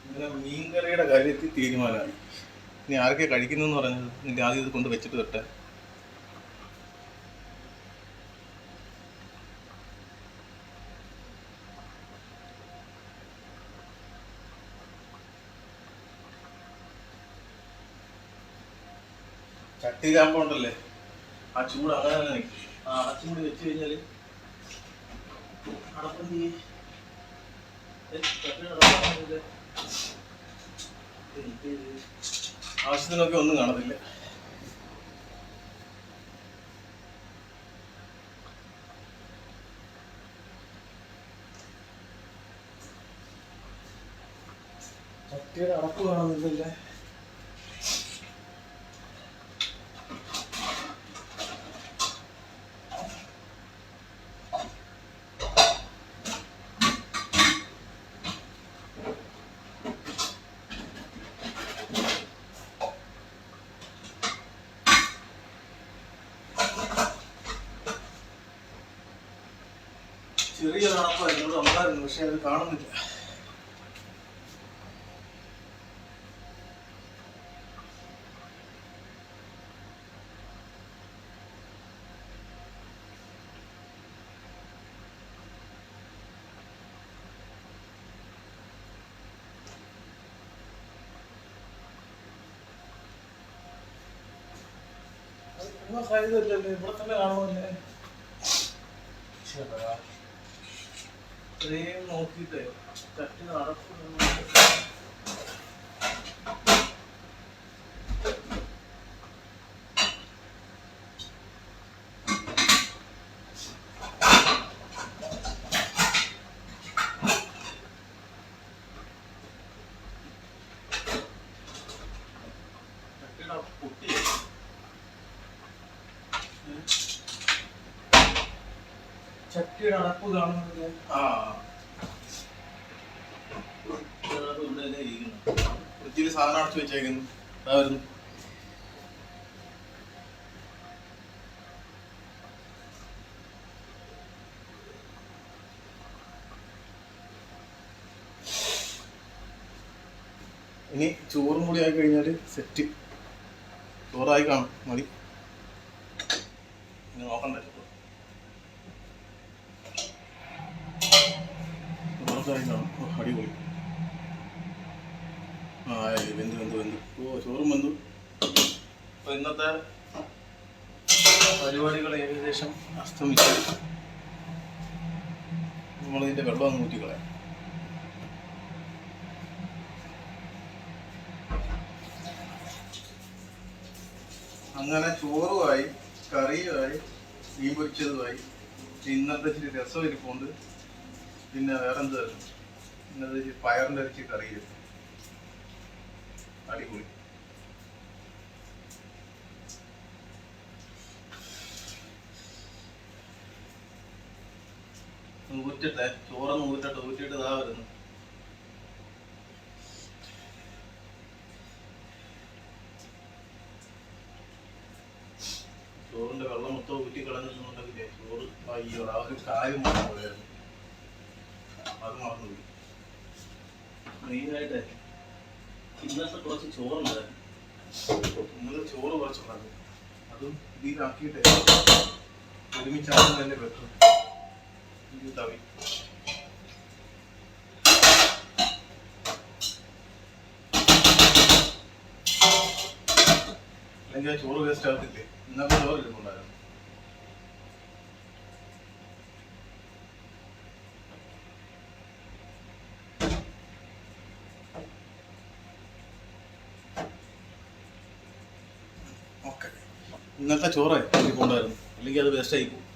ഇങ്ങനെ മീൻകറിയുടെ കാര്യത്തിൽ തീരുമാനമായി. ഇനി ആരൊക്കെ കഴിക്കുന്നതെന്ന് പറഞ്ഞത് നിന്റെ ആദ്യം ഇത് കൊണ്ട് വെച്ചിട്ട് തൊട്ടെ. ചട്ടി കാമ്പൗണ്ടല്ലേ, ആ ചൂട് അങ്ങനെ തന്നെ നിൽക്കും. ആ അടച്ചും കൂടി വെച്ച് കഴിഞ്ഞാൽ അടപ്പം ആവശ്യത്തിനൊക്കെ ഒന്നും കാണത്തില്ല. ചട്ടിയുടെ അടപ്പ് കാണുന്നില്ലല്ലേ. ചെറിയ അടപ്പായിരുന്നു ഉണ്ടായിരുന്നു, പക്ഷെ അത് കാണുന്നില്ല. സാധ്യതയില്ലല്ലേ, ഇവിടെ തന്നെ കാണുമല്ലേ. ഇത്രയും നോക്കിയിട്ട് ചട്ടി നടപ്പ് പൊട്ടി. ചട്ടിയുടെ അടപ്പ് കാണുന്നത് ഫ്രിഡ്ജിൽ സാധനം അടച്ചു വെച്ചേക്കുന്നു. അതായിരുന്നു ഇനി ചോറും കൂടി ആയി കഴിഞ്ഞാൽ സെറ്റ്. ചോറായി കാണും, മതി. ഇനി നോക്കണ്ട, ചോറായി കാണും. അടിപൊളി. ആ വെന്തു വെന്തു വെന്തു. ഓ ചോറും വെന്തു. അപ്പോൾ ഇന്നത്തെ പരിപാടികൾ ഏകദേശം അസ്തമിച്ചു. നമ്മളിതിൻ്റെ വെള്ളം അങ്ങ് ഊറ്റിക്കളയാം. അങ്ങനെ ചോറുമായി, കറിയുമായി, മീൻ പൊരിച്ചതുമായി, ഇന്നത്തെ ഇച്ചിരി രസം ഇരിപ്പുണ്ട്. പിന്നെ വേറെ എന്തായിരുന്നു, ഇന്നത് പയറിൻ്റെ ഇറച്ചി കറിയും. അടിപൊളി. ഊറ്റിട്ടെ, ചോറൊന്ന് ഊറ്റിട്ട് ഇതാ വരുന്നു. ചോറിന്റെ വെള്ളം മൊത്തം ഊറ്റി കളഞ്ഞിട്ടുണ്ടെങ്കിലേ ചോറ് അയ്യോ ആ ഒരു കാര്യം പോയായിരുന്നു, അത് മറന്നുപോയി. മെയിനായിട്ട് ഇന്നത്തെ കുറച്ച് ചോറുണ്ടായിരുന്നു. ഇന്നലെ ചോറ് കുറച്ചുണ്ടായിരുന്നു, അതും ഇതിലാക്കിയിട്ട് ഒരുമിച്ചാകുന്ന തന്നെ ബെറ്റർ. ഇത് തവി അല്ലെങ്കിൽ ആ ചോറ് വേസ്റ്റ് ആകത്തില്ലേ. ഇന്നത്തെ ചോറ് ഇരിപ്പുണ്ടായിരുന്നു. ഓക്കെ, ഇന്നത്തെ ചോറ് ഇരിപ്പുണ്ടായിരുന്നു, അല്ലെങ്കിൽ അത് വേസ്റ്റ് ആയി പോകും.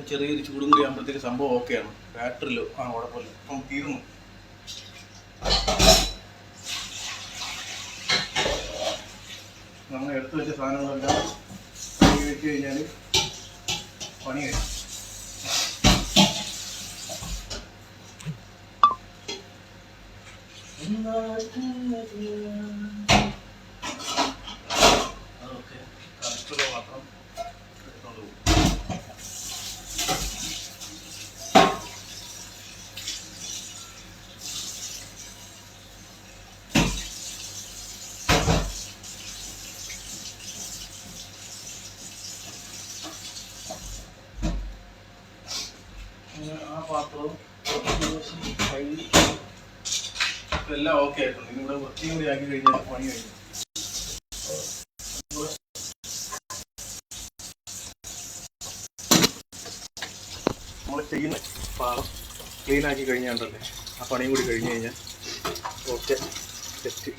ചെറിയൊരു ചൂടും കൂടി ആകുമ്പോഴത്തേക്ക് സംഭവം ഓക്കെയാണ്. ബാറ്ററിലോ കുഴപ്പമില്ല. അപ്പം തീർന്നു. നമ്മൾ എടുത്തു വെച്ച സാധനങ്ങളെല്ലാം കഴുകി വെച്ച് കഴിഞ്ഞാൽ പണി കഴിയും. അതൊക്കെ കറക്റ്റുള്ള മാത്രം എടുത്തോണ്ട് പോകും. ആ പാത്രവും കഴുകി എല്ലാം ഓക്കെ ആയിട്ടുണ്ട്. ഇനി ഇവിടെ വൃത്തിയും കൂടി ആക്കി കഴിഞ്ഞാൽ പണി കഴിഞ്ഞു. പാടം ക്ലീനാക്കി കഴിഞ്ഞാണ്ടല്ലേ ആ പണിയും കൂടി കഴിഞ്ഞ് കഴിഞ്ഞാൽ ഓക്കെ സെറ്റ്.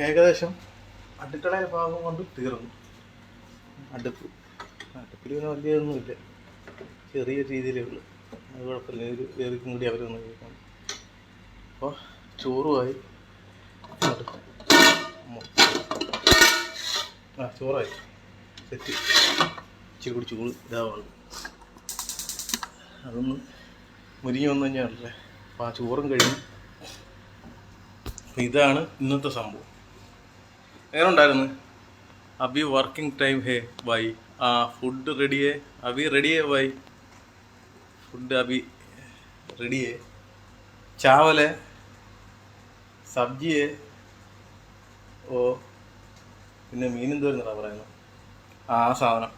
ഏകദേശം അടുക്കളയുടെ ഭാഗം കൊണ്ട് തീർന്നു. അടുപ്പിൽ പിന്നെ വലിയൊന്നുമില്ല, ചെറിയ രീതിയിലേ ഉള്ളൂ. അത് കുഴപ്പമില്ല, ഏറിക്കും കൂടി അവരൊന്ന് കേൾക്കണം. അപ്പോൾ ചോറുമായി. ചോറായി സെറ്റ്. ഇച്ചിരി കൂടി ചൂട് ഇതാവുള്ളൂ, അതൊന്ന് മുരിഞ്ഞ് വന്നു കഴിഞ്ഞാണല്ലേ. അപ്പോൾ ആ ചോറും കഴിഞ്ഞു. ഇതാണ് ഇന്നത്തെ സംഭവം. എങ്ങനെ ഉണ്ടായിരുന്നു? अभी वर्किंग टाइम है भाई. फूड रेडी है, अभी रेडी है भाई. फूड अभी रेडी है. चावल है, सब्जी है, ഓ പിന്നെ മീൻ എന്തോരുന്നാ പറയുന്നത്, ആ സാധനം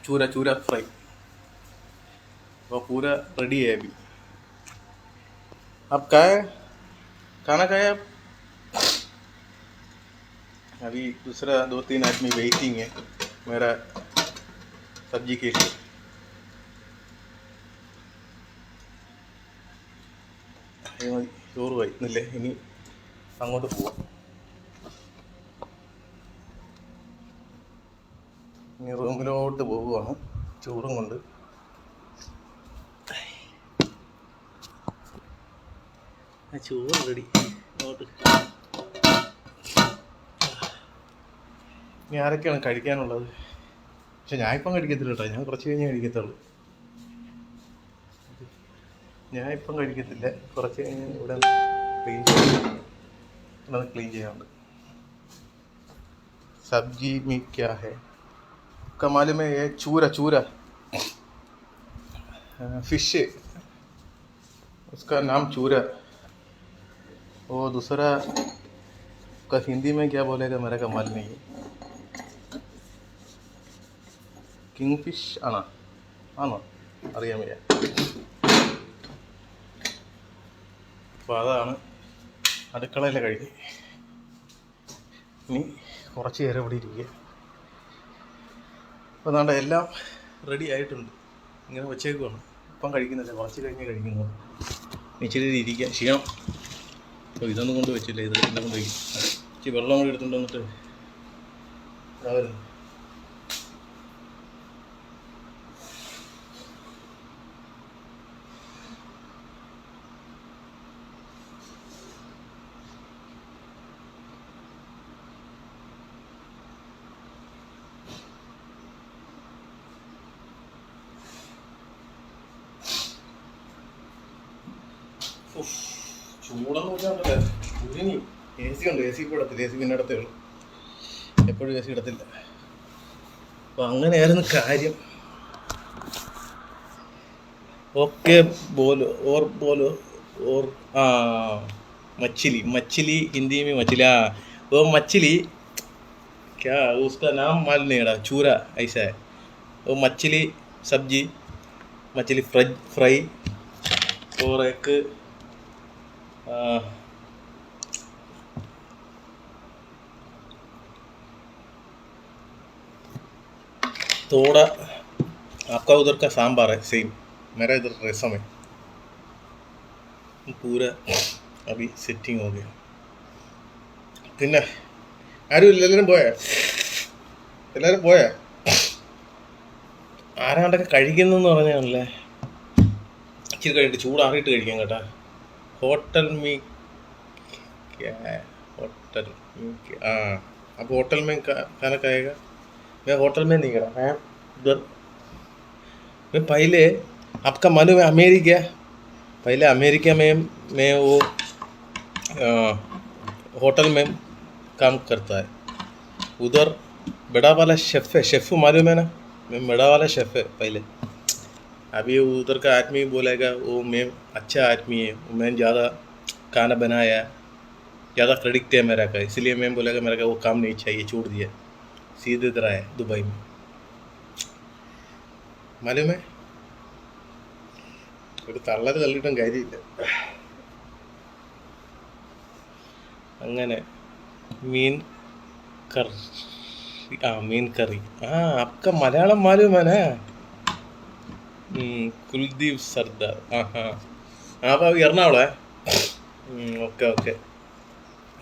ചൂര ഫ്രൈ. അപ്പോൾ പൂര റെഡി है अभी. अब क्या है खाना खाया? अभी दूसरा 2-3 आदमी वेटिंग है मेरा सब्जी के लिए. ചോറ് കഴിക്കുന്നില്ലേ, ഇനി അങ്ങോട്ട് പോവാം. ഇനി റൂമിലോട്ട് പോവുകയാണ് ചോറും കൊണ്ട്. ചോറ് റെഡി. അങ്ങോട്ട് ഇനി ആരൊക്കെയാണ് കഴിക്കാനുള്ളത്? പക്ഷെ ഞാൻ ഇപ്പം കഴിക്കത്തില്ല കേട്ടോ, ഞാൻ കുറച്ച് കഴിഞ്ഞേ കഴിക്കത്തുള്ളൂ. ഞാൻ ഇപ്പം കഴിക്കത്തില്ല, കുറച്ച് കഴിഞ്ഞ് ഇവിടെ ക്ലീൻ ചെയ്യാറുണ്ട്. सब्जी में क्या है आपका मालूम है? ये चूरा फिश, उसका नाम चूरा. वो दूसरा का हिंदी में क्या बोलेगा मेरा का मालूम नहीं है. കിങ് ഫിഷ് ആണോ അറിയാൻ വയ്യ. അപ്പോൾ അതാണ് അടുക്കളയിലെ കഴിഞ്ഞ്. ഇനി കുറച്ച് നേരം ഇവിടെ ഇരിക്കുക. അപ്പോൾ അതാണ്ട് എല്ലാം റെഡി ആയിട്ടുണ്ട്. ഇങ്ങനെ വച്ചേക്കുവാണ്. ഇപ്പം കഴിക്കുന്നില്ല, കുറച്ച് കഴിഞ്ഞ് കഴിക്കുന്നത്. ഇച്ചിരി ഇരിക്കുക, ക്ഷീണം. അപ്പോൾ ഇതൊന്നും കൊണ്ട് വെച്ചില്ല, ഇത് എല്ലാം കൊണ്ട് വയ്ക്കും. ഇച്ചിരി വെള്ളം കൂടി എടുത്തുകൊണ്ട് വന്നിട്ട് വരുന്നു. ചൂടെന്ന് വെച്ചാൽ ഉരുങ്ങി. എ സി ഉണ്ട്, എ സി ഇപ്പോൾ ഇടത്തില്ല, എ സി പിന്നെ ഇടത്തേ ഉള്ളൂ, എപ്പോഴും എ സി ഇടത്തില്ല. അപ്പം അങ്ങനെയായിരുന്നു കാര്യം. ഓക്കെ बोलो और मछली हिंदी में मछली. वो मछली क्या उसका नाम मालूम नहीं, चूरा ऐसा है. वो मछली सब्जी, मछली फ्राई और एक थोड़ा आपका उधर का सांबार है सेम, मेरा इधर रसम है. पूरा अभी सेटिंग हो गया. പിന്നെ ആരും ഇല്ല, എല്ലാവരും പോയാ? ആരാണ്ടൊക്കെ കഴിക്കുന്നെന്ന് പറഞ്ഞാണല്ലേ. ഇച്ചിരി കഴിഞ്ഞിട്ട് ചൂടാറിയിട്ട് കഴിക്കാം കേട്ടാ. होटल में क्या है? होटल में अब होटल में खाना खाएगा? मैं होटल में नहीं गया, मैं उधर. मैं पहले आपका मालूम है अमेरिका, पहले अमेरिका में मैं वो होटल में काम करता है. उधर बड़ा वाला शेफ़ मालूम है ना, मैं बड़ा वाला शेफ़ है पहले. अभी उधर का आदमी बोलेगा वो मैं अच्छा आदमी है, मैं ज़्यादा खाना बनाया, ज़्यादा क्रेडिट है मेरा का, इसलिए मैं बोलेगा मेरा का वो काम नहीं चाहिए, छोड़ दिया, सीधे तरह है दुबई में. मालूम है ഒരു തള്ളൽ തള്ളിയിട്ടും കാര്യമില്ല. അങ്ങനെ മീൻ കറി. आपका मलयालम मालूम है ना? കുൽദീപ് സർദാർ. ആഹാ, അപ്പോൾ എറണാകുളേ. Okay okay.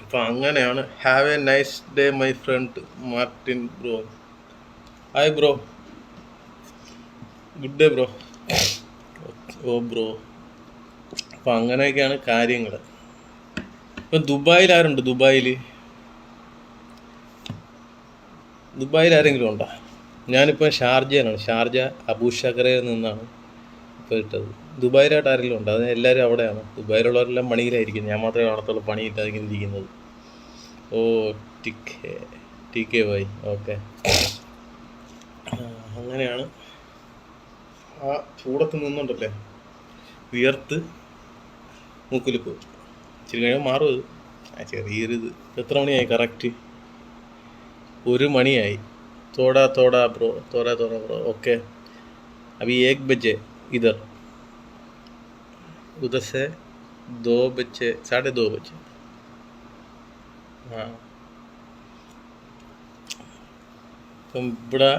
അപ്പം അങ്ങനെയാണ്. Have a nice day my friend Martin bro. Hi bro, good day bro. Oh bro. അപ്പം അങ്ങനെയൊക്കെയാണ് കാര്യങ്ങൾ. ഇപ്പം ദുബായിൽ ആരുണ്ട്? ദുബായിൽ ആരെങ്കിലും ഉണ്ടോ? ഞാനിപ്പോൾ ഷാർജയിലാണ്. ഷാർജ അബൂഷക്കരയിൽ നിന്നാണ് ഇപ്പോൾ ഇട്ടത്. ദുബായിലായിട്ട് ആരെങ്കിലും ഉണ്ടോ? അത് എല്ലാവരും അവിടെയാണ്. ദുബായിലുള്ളവരെല്ലാം പണിയിലായിരിക്കും. ഞാൻ മാത്രമേ കാണത്തുള്ളൂ പണിയില്ലാതെ ഇരിക്കുന്നത്. ഓ ടി കെ വൈ. ഓക്കെ. അങ്ങനെയാണ്. ആ ചൂടത്ത് നിന്നുണ്ടല്ലേ വിയർത്ത് മൂക്കിലിപ്പ്. ഇച്ചിരി കഴിയുമ്പോൾ മാറും അത്. ചെറിയൊരിത്. എത്ര മണിയായി? കറക്റ്റ് 1 മണിയായി. തോടാ ബ്രോ. ബ്രോ. ഓക്കെ. अभी 1 बजे इधर, उधर से 2 बजे, 2:30 बजे. ആ ഇപ്പം ഇവിടെ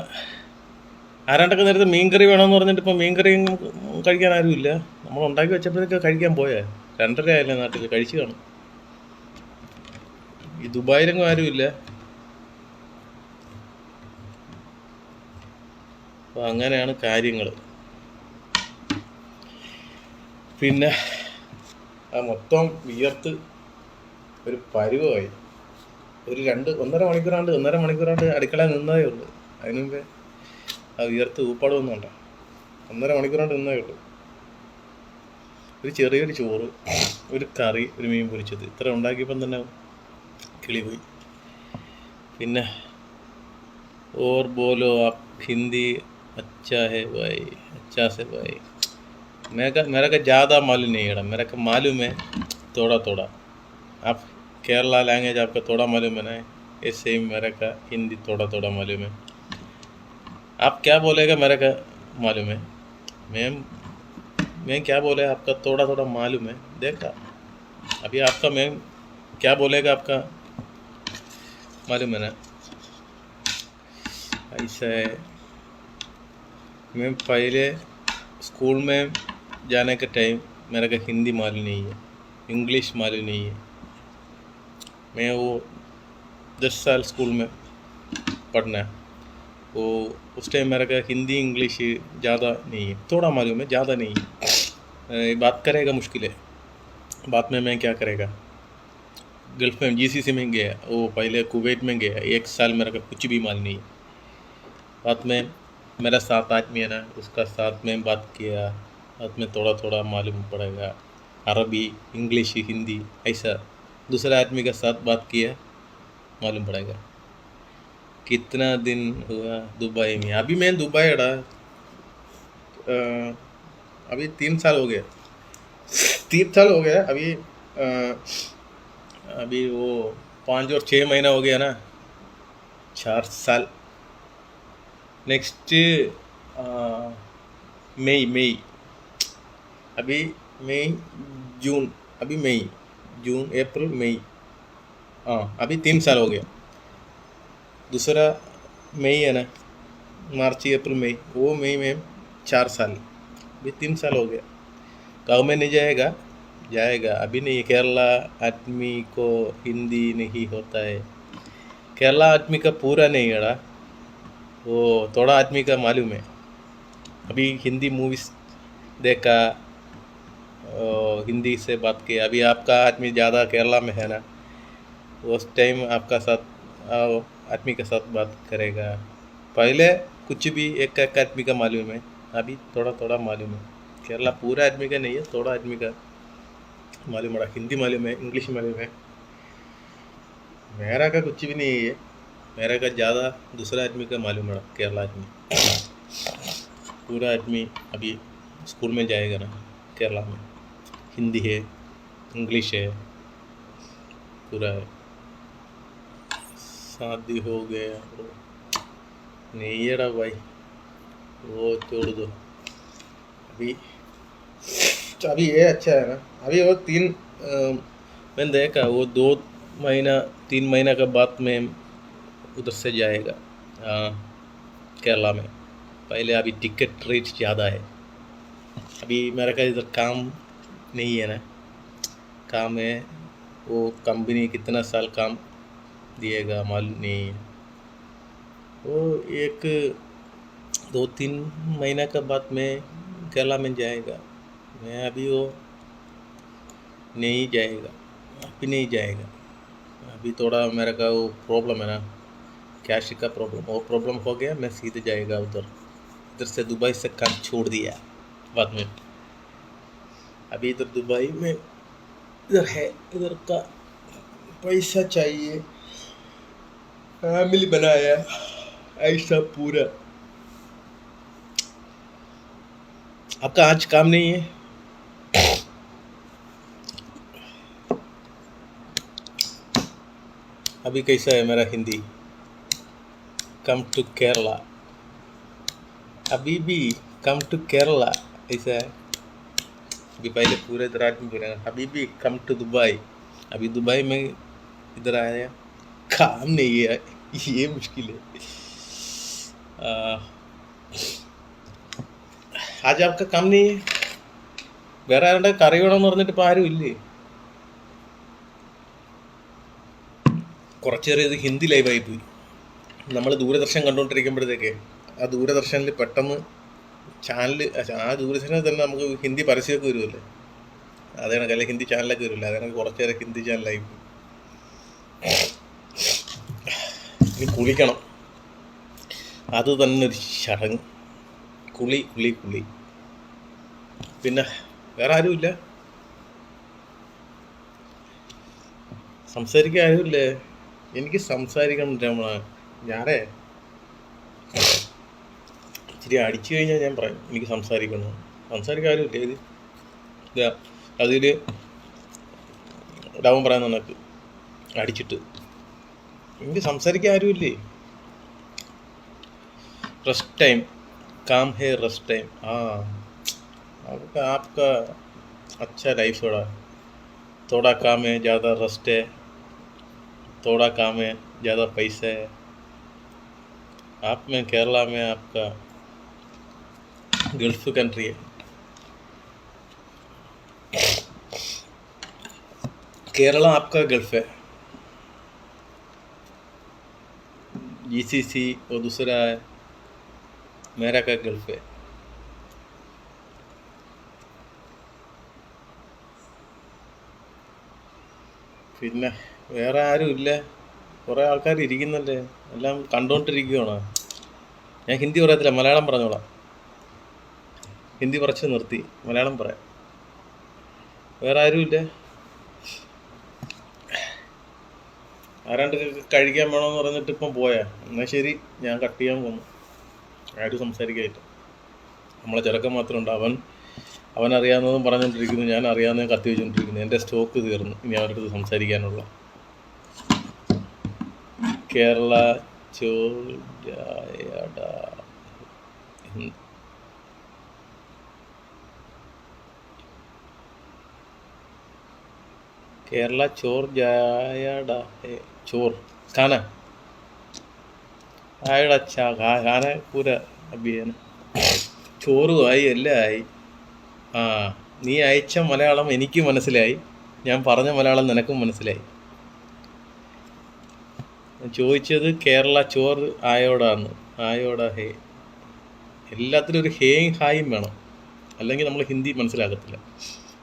ആരാണ്ടൊക്കെ നേരത്തെ മീൻകറി വേണമെന്ന് പറഞ്ഞിട്ട് ഇപ്പം മീൻകറി കഴിക്കാൻ ആരുമില്ല. നമ്മൾ ഉണ്ടാക്കി വെച്ചപ്പോഴത്തേക്ക് കഴിക്കാൻ പോയാ 2:30 ആയില്ലേ നാട്ടിൽ. കഴിച്ചു കാണും. ഈ ദുബായിലെങ്ങും ആരുമില്ല. അപ്പോൾ അങ്ങനെയാണ് കാര്യങ്ങൾ. പിന്നെ മൊത്തം വിയർത്ത് ഒരു പരുവമായി. ഒരു 1.5 മണിക്കൂറാണ്ട് അടുക്കളയിൽ നിന്നതേ ഉള്ളൂ. അതിനു മുമ്പേ ആ വിയർത്ത് ഊപ്പാടൊന്നുമുണ്ടോ. 1.5 മണിക്കൂറാണ്ട് നിന്നേ ഉള്ളൂ. ഒരു ചെറിയൊരു ചോറ്, ഒരു കറി, ഒരു മീൻ പൊരിച്ചത്, ഇത്ര ഉണ്ടാക്കിയപ്പം തന്നെ കിളി പോയി. പിന്നെ ഓർ ബോലോ ആപ് ഹിന്ദി अच्छा है भाई, अच्छा से भाई. मेरा का ज़्यादा मालूम नहीं है. मेरा का मालूम है थोड़ा. आप केरला लैंग्वेज आपका थोड़ा मालूम है ना. ऐसे ही मेरा का हिंदी थोड़ा मालूम है. आप क्या बोलेगा मेरा का मालूम है. मैं क्या बोले आपका थोड़ा मालूम है. देखा अभी आपका मैं क्या बोलेगा आपका मालूम है ना. ऐसा है. मैं पहले स्कूल में जाने के टाइम मेरे को हिंदी मालूम नहीं है, इंग्लिश मालूम नहीं है. मैं वो 10 साल स्कूल में पढ़ना है. वो उस टाइम मेरे को हिंदी इंग्लिश ज़्यादा नहीं है. थोड़ा मालूम है, ज़्यादा नहीं है. बात करेगा मुश्किल है. बात में मैं क्या करेगा. गल्फ में GCC में गया, वो पहले कुवैत में गया. 1 साल मेरे को कुछ भी मालूम नहीं है. बात में मेरा साथ आदमी है ना, उसका साथ में बात किया. बात में थोड़ा मालूम पड़ेगा. अरबी, इंग्लिश, हिंदी, ऐसा दूसरे आदमी के साथ बात किया मालूम पड़ेगा. कितना दिन हुआ दुबई में. अभी मैं दुबई अड़ा अभी 3 साल हो गया. 3 साल हो गया. अभी वो 5 और 6 महीना हो गया ना. 4 साल. नेक्स्ट मई. अभी मई जून, अभी मई जून अप्रैल मई. हाँ, अभी 3 साल हो गया. दूसरा मई है ना, मार्च अप्रैल मई, वो मई में 4 साल. अभी 3 साल हो गया. गाँव में नहीं जाएगा अभी नहीं. केरला आदमी को हिंदी नहीं होता है. केरला आदमी का पूरा नहीं है. वो थोड़ा आदमी का मालूम है. अभी हिंदी मूवीज़ देखा, हिंदी से बात किया. अभी आपका आदमी ज़्यादा केरला में है ना, उस टाइम आपका साथ आदमी के साथ बात करेगा. पहले कुछ भी एक आदमी का मालूम है. अभी थोड़ा मालूम है. केरला पूरा आदमी का नहीं है, थोड़ा आदमी का मालूम है. हिंदी मालूम है, इंग्लिश मालूम है. मेरा का कुछ भी नहीं है. मेरा का ज़्यादा दूसरा आदमी का मालूम है. केरला आदमी पूरा आदमी अभी स्कूल में जाएगा ना केरला में. हिंदी है, इंग्लिश है, पूरा है. शादी हो गया नहीं है भाई, वो छोड़ दो. अभी ये अच्छा है ना. अभी वो 3 मैंने देखा, वो 3 महीना के बाद में उधर से जाएगा केरला में. पहले अभी टिकट रेट ज़्यादा है. अभी मेरा का इधर काम नहीं है ना, काम है वो कंपनी कितना साल काम दिएगा मालूम नहीं है। वो एक 2-3 महीना का बाद में केरला में जाएगा। मैं अभी वो नहीं जाएगा, अभी नहीं जाएगा। अभी थोड़ा मेरा का वो प्रॉब्लम है ना, कैश का प्रॉब्लम, वो प्रॉब्लम हो गया मैं सीधे जाएगा उधर। इधर से दुबई से काम छोड़ दिया बाद में। अभी इधर दुबई में इधर है, इधर का पैसा चाहिए, फैमिली बनाया ऐसा पूरा। आपका आज काम नहीं है? अभी कैसा है मेरा हिंदी? कम टू केरला, अभी भी कम टू केरला ऐसा है। अभी पहले पूरे गुजरात में बोलेगा, अभी भी कम टू दुबई। अभी दुबई में इधर आया, काम नहीं है, ये मुश्किल है। आज आपका काम नहीं है? വേറെ ആരുടെ കറി വേണമെന്ന് പറഞ്ഞിട്ട് ഇപ്പോൾ ആരും ഇല്ലേ? കുറച്ച് നേരം ഇത് ഹിന്ദി ലൈവായി പോയി. നമ്മൾ ദൂരദർശൻ കണ്ടുകൊണ്ടിരിക്കുമ്പോഴത്തേക്ക് ആ ദൂരദർശനിൽ പെട്ടെന്ന് ചാനൽ, ആ ദൂരദർശനിൽ തന്നെ നമുക്ക് ഹിന്ദി പരസ്യമൊക്കെ വരുമല്ലേ, അതേ കണക്കല്ലേ ഹിന്ദി ചാനലൊക്കെ വരുമല്ലേ, അതേ കണക്ക് കുറച്ച് നേരം ഹിന്ദി ചാനലായി പോയി. ഇനി കുളിക്കണം, അത് തന്നെ ഒരു ചടങ്ങ്. കുളി കുളി കുളി. പിന്നെ വേറെ ആരുമില്ല, സംസാരിക്കാൻ ആരുമില്ലേ? എനിക്ക് സംസാരിക്കണം രമണ. ഞാനേ ഇച്ചിരി അടിച്ചു കഴിഞ്ഞാൽ ഞാൻ പറയും എനിക്ക് സംസാരിക്കണം. സംസാരിക്കാൻ ആരുമില്ലേ? ഇത് അതിൽ ഡൗൺ പറയാൻ നിനക്ക് അടിച്ചിട്ട് എനിക്ക് സംസാരിക്കാൻ ആരുമില്ലേ? रेस्ट टाइम काम है, रेस्ट टाइम। हाँ, आपका अच्छा लाइफ थोड़ा काम है ज़्यादा रेस्ट है, थोड़ा काम है ज़्यादा पैसा है। आप में केरला में आपका गल्फ कंट्री है, केरला आपका गल्फ है। जीसीसी और दूसरा है, मेरा का गल्फ है। പിന്നെ വേറെ ആരും ഇല്ല, കുറേ ആൾക്കാർ ഇരിക്കുന്നല്ലേ, എല്ലാം കണ്ടുകൊണ്ടിരിക്കുകയാണ്. ഞാൻ ഹിന്ദി പറയത്തില്ല, മലയാളം പറഞ്ഞോളാം. ഹിന്ദി കുറച്ച് നിർത്തി, മലയാളം പറയാം. വേറെ ആരുമില്ല. ആരാണ്ട് കഴിക്കാൻ വേണമെന്ന് പറഞ്ഞിട്ട് ഇപ്പം പോയാ? എന്നാൽ ശരി, ഞാൻ കട്ട് ചെയ്യാൻ പോന്നു. ആരും സംസാരിക്കാനില്ല, നമ്മളെ ചെറുക്കൻ മാത്രമുണ്ട്. അവൻ അറിയാവുന്നതും പറഞ്ഞുകൊണ്ടിരിക്കുന്നു, ഞാൻ അറിയാവുന്നതും കത്തി വെച്ചുകൊണ്ടിരിക്കുന്നു. എൻ്റെ സ്റ്റോക്ക് തീർന്നു, ഇനി അവരുടെ അടുത്ത് സംസാരിക്കാനുള്ള. കേരള ചോർജായട, കേരള ചോർജായട ചോർ खाना ആയടാ खाना पूरा അഭിയാന. ചോറുമായി എല്ലാം ആയി. ആ, നീ അയച്ച മലയാളം എനിക്ക് മനസ്സിലായി, ഞാൻ പറഞ്ഞ മലയാളം നിനക്കും മനസ്സിലായി. ചോദിച്ചത് കേരള ചോർ ആയോടാന്ന്. ആയോടാ ഹേ, എല്ലാത്തിലും ഒരു ഹേയും ഹായും വേണം, അല്ലെങ്കിൽ നമ്മൾ ഹിന്ദി മനസ്സിലാകത്തില്ല.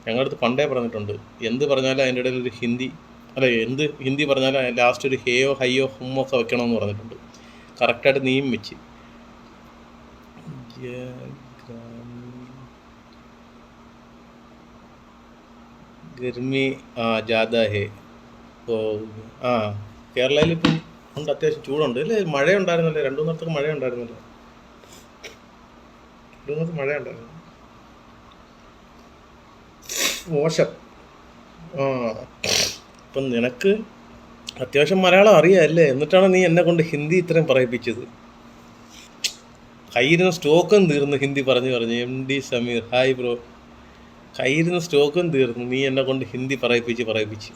ഞങ്ങളുടെ അടുത്ത് പണ്ടേ പറഞ്ഞിട്ടുണ്ട്, എന്ത് പറഞ്ഞാലും അതിൻ്റെ ഇടയിൽ ഒരു ഹിന്ദി, അല്ല എന്ത് ഹിന്ദി പറഞ്ഞാലും ലാസ്റ്റ് ഒരു ഹേയോ ഹയ്യോ ഹുമ്മോ ഒക്കെ വെക്കണമെന്ന് പറഞ്ഞിട്ടുണ്ട്. കറക്റ്റായിട്ട് നീയും വെച്ച്. ഗർമി ജാദാ ഹേ. ഓ ആ, കേരളയിൽ ഇപ്പം ഉണ്ട്, അത്യാവശ്യം ചൂടുണ്ട് അല്ലേ? മഴ ഉണ്ടായിരുന്നല്ലേ, 2-3 നേരത്തൊക്കെ മഴ ഉണ്ടായിരുന്നല്ലോ, 2 നേരത്ത് മഴ ഉണ്ടായിരുന്നു. മോശം. ആ, ഇപ്പം നിനക്ക് അത്യാവശ്യം മലയാളം അറിയാമല്ലേ, എന്നിട്ടാണ് നീ എന്നെ കൊണ്ട് ഹിന്ദി ഇത്രയും പറയിപ്പിച്ചത്. കയ്യിരുന്ന സ്റ്റോക്കും തീർന്നു ഹിന്ദി പറഞ്ഞു പറഞ്ഞു. MD Sameer, hi bro. കയ്യിരുന്ന സ്റ്റോക്കും തീർന്നു, നീ എന്നെ കൊണ്ട് ഹിന്ദി പറയിപ്പിച്ച്.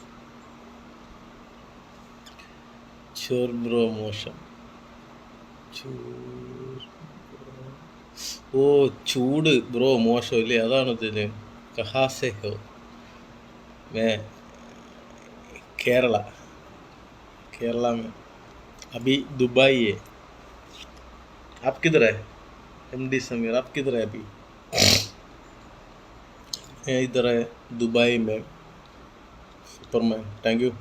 ചോർ ബ്രോ മോശം. ചോർ ഓ ചൂട് ബ്രോ മോശമല്ലേ, അതാണ് ഇതിന്. കഹാസെ ഹോ? മേ കേരള, കേരള में अभी दुबई है. आप किधर है एमडी समीर, आप किधर है अभी? मैं इधर है दुबई में. Superman thank you.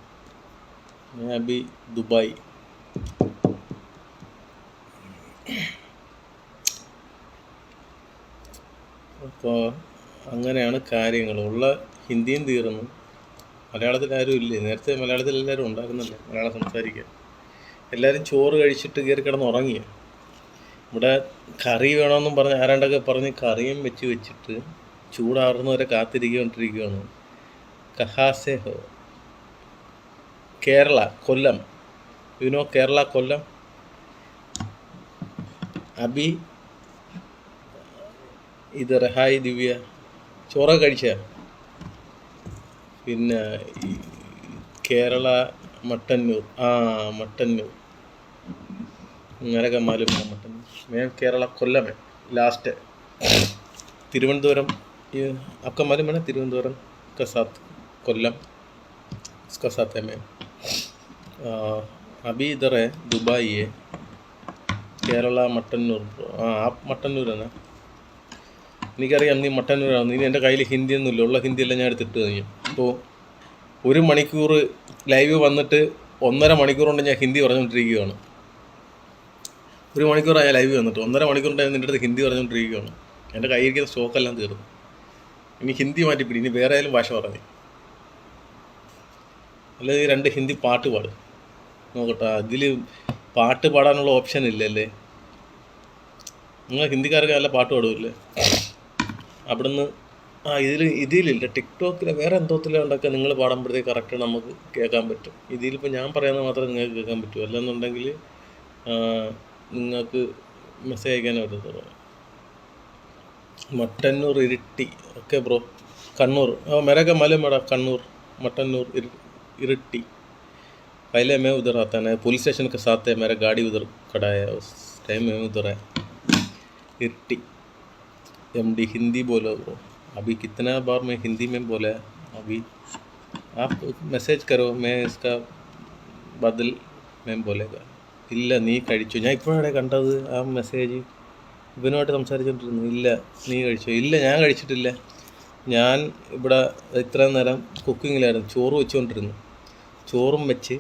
मैं अभी दुबई. അപ്പോൾ അങ്ങനെയാണ് കാര്യങ്ങൾ. ഉള്ള ഹിന്ദിയും തീർന്നു, മലയാളത്തിൽ ആരും ഇല്ലേ? നേരത്തെ മലയാളത്തിൽ എല്ലാവരും ഉണ്ടായിരുന്നല്ലേ മലയാളം സംസാരിക്കാൻ. എല്ലാവരും ചോറ് കഴിച്ചിട്ട് കയറി കിടന്ന് ഉറങ്ങിയ. ഇവിടെ കറി വേണമെന്നും പറഞ്ഞ് ആരാണ്ടൊക്കെ പറഞ്ഞ് കറിയും വെച്ചിട്ട് ചൂടാറുന്നവരെ കാത്തിരിക്കൊണ്ടിരിക്കുകയാണ്. കഹാസെ ഹോ? കേരള, കൊല്ലം. യുനോ കേരള, കൊല്ലം. അബി ഇതർ. ഹായ് ദിവ്യ, ചോറൊക്കെ കഴിച്ച? പിന്നെ കേരള മട്ടന്നൂർ. മട്ടന്നൂർ അങ്ങനെയൊക്കെ മാലും മട്ടന്നൂർ. मैं കേരള കൊല്ലം ലാസ്റ്റ്. തിരുവനന്തപുരം आपका मालूम है ना, तिरुवनंतपुरम का साथ कोल्लम, इसका साथ है मैं. अभी इधर है दुबई है. കേരള മട്ടന്നൂർ. आप മട്ടന്നൂർ ആണ്. എനിക്കറിയാം നീ മട്ടന്നൂരാണ്. ഇനി എൻ്റെ കയ്യിൽ ഹിന്ദിയൊന്നുമില്ല, ഉള്ള ഹിന്ദിയെല്ലാം ഞാൻ എടുത്തിട്ട് കഴിഞ്ഞു. അപ്പോൾ 1 മണിക്കൂർ ലൈവ് വന്നിട്ട് 1.5 മണിക്കൂർ കൊണ്ട് ഞാൻ ഹിന്ദി പറഞ്ഞുകൊണ്ടിരിക്കുകയാണ്. 1 മണിക്കൂറായ ലൈവ് വന്നിട്ട് 1.5 മണിക്കൂർ കൊണ്ട് നിൻ്റെ അടുത്ത് ഹിന്ദി പറഞ്ഞുകൊണ്ടിരിക്കുകയാണ്. എൻ്റെ കയ്യിരിക്കുന്ന സ്റ്റോക്കെല്ലാം തീർന്നു. ഇനി ഹിന്ദി മാറ്റിപ്പിടി, ഇനി വേറെ ആയാലും ഭാഷ പറഞ്ഞു. അല്ലെങ്കിൽ 2 ഹിന്ദി പാട്ട് പാട് നോക്കട്ടെ. അതിൽ പാട്ട് പാടാനുള്ള ഓപ്ഷൻ ഇല്ലല്ലേ? നിങ്ങൾ ഹിന്ദിക്കാർക്ക് നല്ല പാട്ട് പാടുമല്ലേ അവിടുന്ന്? ഇതിലില്ല, ടിക്ടോക്കിൽ വേറെ എന്തോത്തിലുണ്ടൊക്കെ നിങ്ങൾ പാടുമ്പോഴത്തേക്ക് കറക്റ്റ് നമുക്ക് കേൾക്കാൻ പറ്റും. ഇതിലിപ്പോൾ ഞാൻ പറയുന്നത് മാത്രമേ നിങ്ങൾക്ക് കേൾക്കാൻ പറ്റൂ, അല്ലെന്നുണ്ടെങ്കിൽ നിങ്ങൾക്ക് മെസ്സേജ് അയക്കാനേ പറ്റത്തുള്ളൂ. മട്ടന്നൂർ, ഇരിട്ടി. Okay bro. കണ്ണൂർ. मेरा मालूम है कन्नूर, मटन्नूर, इरिट्टी. पहले मैं उधर आता है, पुलिस स्टेशन के साथ है, मेरा गाड़ी उधर खड़ा है, उस टाइम में उधर है. इरिट्टी. एमडी हिंदी बोलो ब्रो. अभी कितना बार मैं हिंदी में बोला है. अभी आप मैसेज करो, मैं इसका बदल मैं बोलेगा. ഇല്ല നീ കഴിച്ചു. ഞാൻ ഇപ്പോഴാണ് കണ്ടത് ആ മെസ്സേജ്. ഇവനുമായിട്ട് സംസാരിച്ചുകൊണ്ടിരുന്നു. ഇല്ല നീ കഴിച്ചോ? ഇല്ല ഞാൻ കഴിച്ചിട്ടില്ല. ഞാൻ ഇവിടെ ഇത്രയും നേരം കുക്കിങ്ങിലായിരുന്നു, ചോറ് വെച്ചുകൊണ്ടിരുന്നു. ചോറും വെച്ച്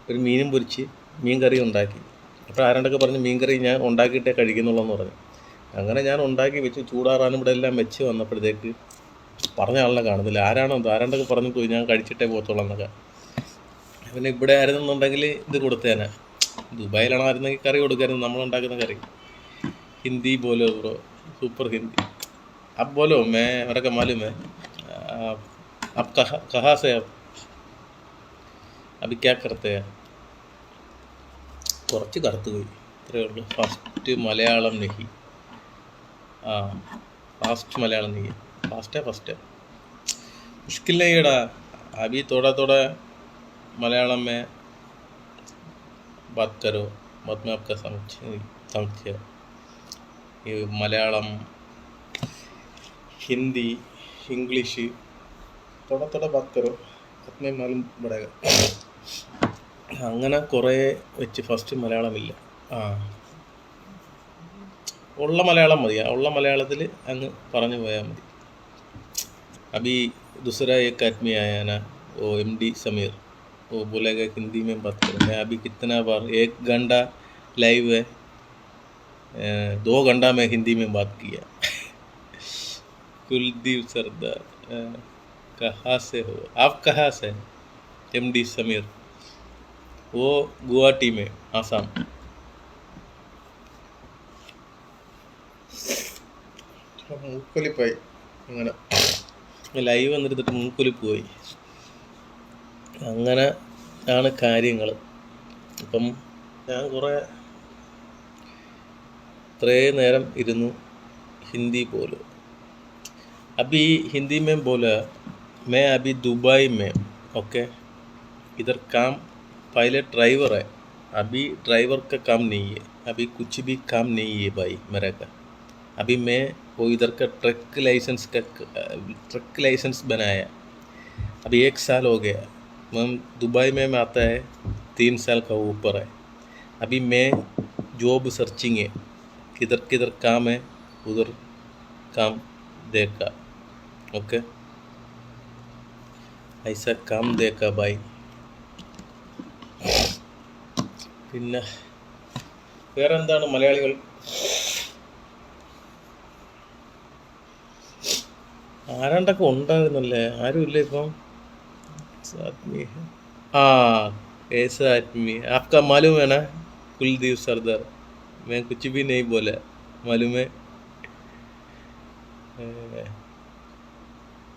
ഒരു മീനും പൊരിച്ച് മീൻ കറി ഉണ്ടാക്കി. അപ്പോൾ ആരാണ്ടൊക്കെ പറഞ്ഞ് മീൻ കറി ഞാൻ ഉണ്ടാക്കിയിട്ടേ കഴിക്കുന്നുള്ളൂ പറഞ്ഞു. അങ്ങനെ ഞാൻ ഉണ്ടാക്കി വെച്ച് ചൂടാറാനും ഇവിടെ എല്ലാം വെച്ച് വന്നപ്പോഴത്തേക്ക് പറഞ്ഞ ആളിനെ കാണുന്നില്ല. ആരാണ്ടൊക്കെ പറഞ്ഞിട്ട് പോയി ഞാൻ കഴിച്ചിട്ടേ പോകത്തുള്ളൂ എന്നൊക്കെ. പിന്നെ ഇവിടെ ആയിരുന്നെന്നുണ്ടെങ്കിൽ ഇത് കൊടുത്തേനെ. ദുബായിലാണായിരുന്നെങ്കിൽ കറി കൊടുക്കായിരുന്നു, നമ്മളുണ്ടാക്കുന്ന കറി. हिंदी बोलो ब्रो, सुपर हिंदी. अब बोलो, मैं मेरा का मालूम है. आप कहाँ से आप अभी क्या करते हैं? കുറച്ച് കറുത്ത് പോയി, ഇത്രയേ ഉള്ളൂ. ഫസ്റ്റ് മലയാളം നെഹി. ഫാസ്റ്റ് മലയാളം നെഹി. ഫസ്റ്റ് मुश्किल नहीं है. अभी थोड़ा मलयालम में बात करो, मत में आपका समझे. ये मलयालम, हिंदी, इंग्लिश थोड़ा बात करो, अपने मालूम पड़ेगा. അങ്ങനെ കുറേ വെച്ച് ഫസ്റ്റ് മലയാളമില്ല. ഉള്ള മലയാളം മതി, ഉള്ള മലയാളത്തിൽ അങ്ങ് പറഞ്ഞു പോയാൽ മതി. अभी दूसरा एक आदमी आया ना, वो एमडी समीर, वो बोलेगा हिंदी में बात करो. मैं अभी कितना बार 1 घंटा लाइव है, 2 घंटा में हिंदी में बात किया. कुलदीप सरदार, कहाँ से हो आप? कहाँ से? एमडी समीर, वो गुवाहाटी में, आसाम. മൂക്കൊലിപ്പായി. അങ്ങനെ ലൈവ് വന്നിരുന്നിട്ട് മൂക്കൊലിപ്പ് പോയി. അങ്ങനെ ആണ് കാര്യങ്ങൾ. ഇപ്പം ഞാൻ ഇത്രയും നേരം ഇരുന്നു ഹിന്ദി പോലും. अभी हिंदी में बोला, मैं अभी दुबई में. ओके, इधर काम पहले ड्राइवर है, अभी ड्राइवर का काम नहीं है, अभी कुछ भी काम नहीं है भाई मेरे का. अभी मैं वो इधर का ट्रक लाइसेंस बनाया, अभी 1 साल हो गया। मैं दुबई में आता है 3 साल का ऊपर है। अभी मैं जॉब सर्चिंग है, किधर किधर काम है उधर काम देखा। ओके, ऐसा काम देखा भाई. പിന്നെ വേറെ എന്താണ് മലയാളികൾ? ആരാണ്ടൊക്കെ ഉണ്ടാകുന്നല്ലേ, ആരും ഇല്ല ഇപ്പം. आदमी है, हाँ ऐसा आदमी आपका मालूम है ना, कुलदीप सरदार. मैं कुछ भी नहीं बोला, मालूम है.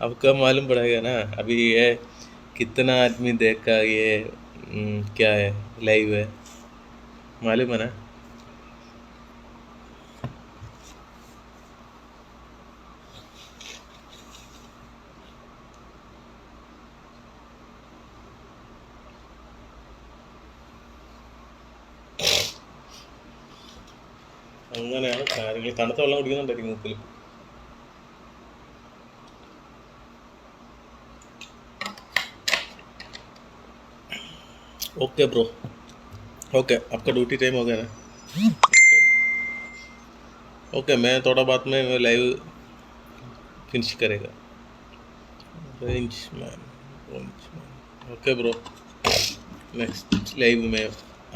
आपका मालूम पड़ेगा ना. अभी ये कितना आदमी देखा ये क्या है लाइव है, मालूम है ना. അങ്ങനെയാണ് കാര്യങ്ങൾ. തണുത്ത വെള്ളം കുടിക്കുന്നുണ്ടായിരിക്കും മൂക്കിൽ. ओके ब्रो, ओके आपका ड्यूटी टाइम हो गया ना. ओके मैं थोड़ा बाद में लाइव फिनिश करेगा. Range man. Okay bro, next live में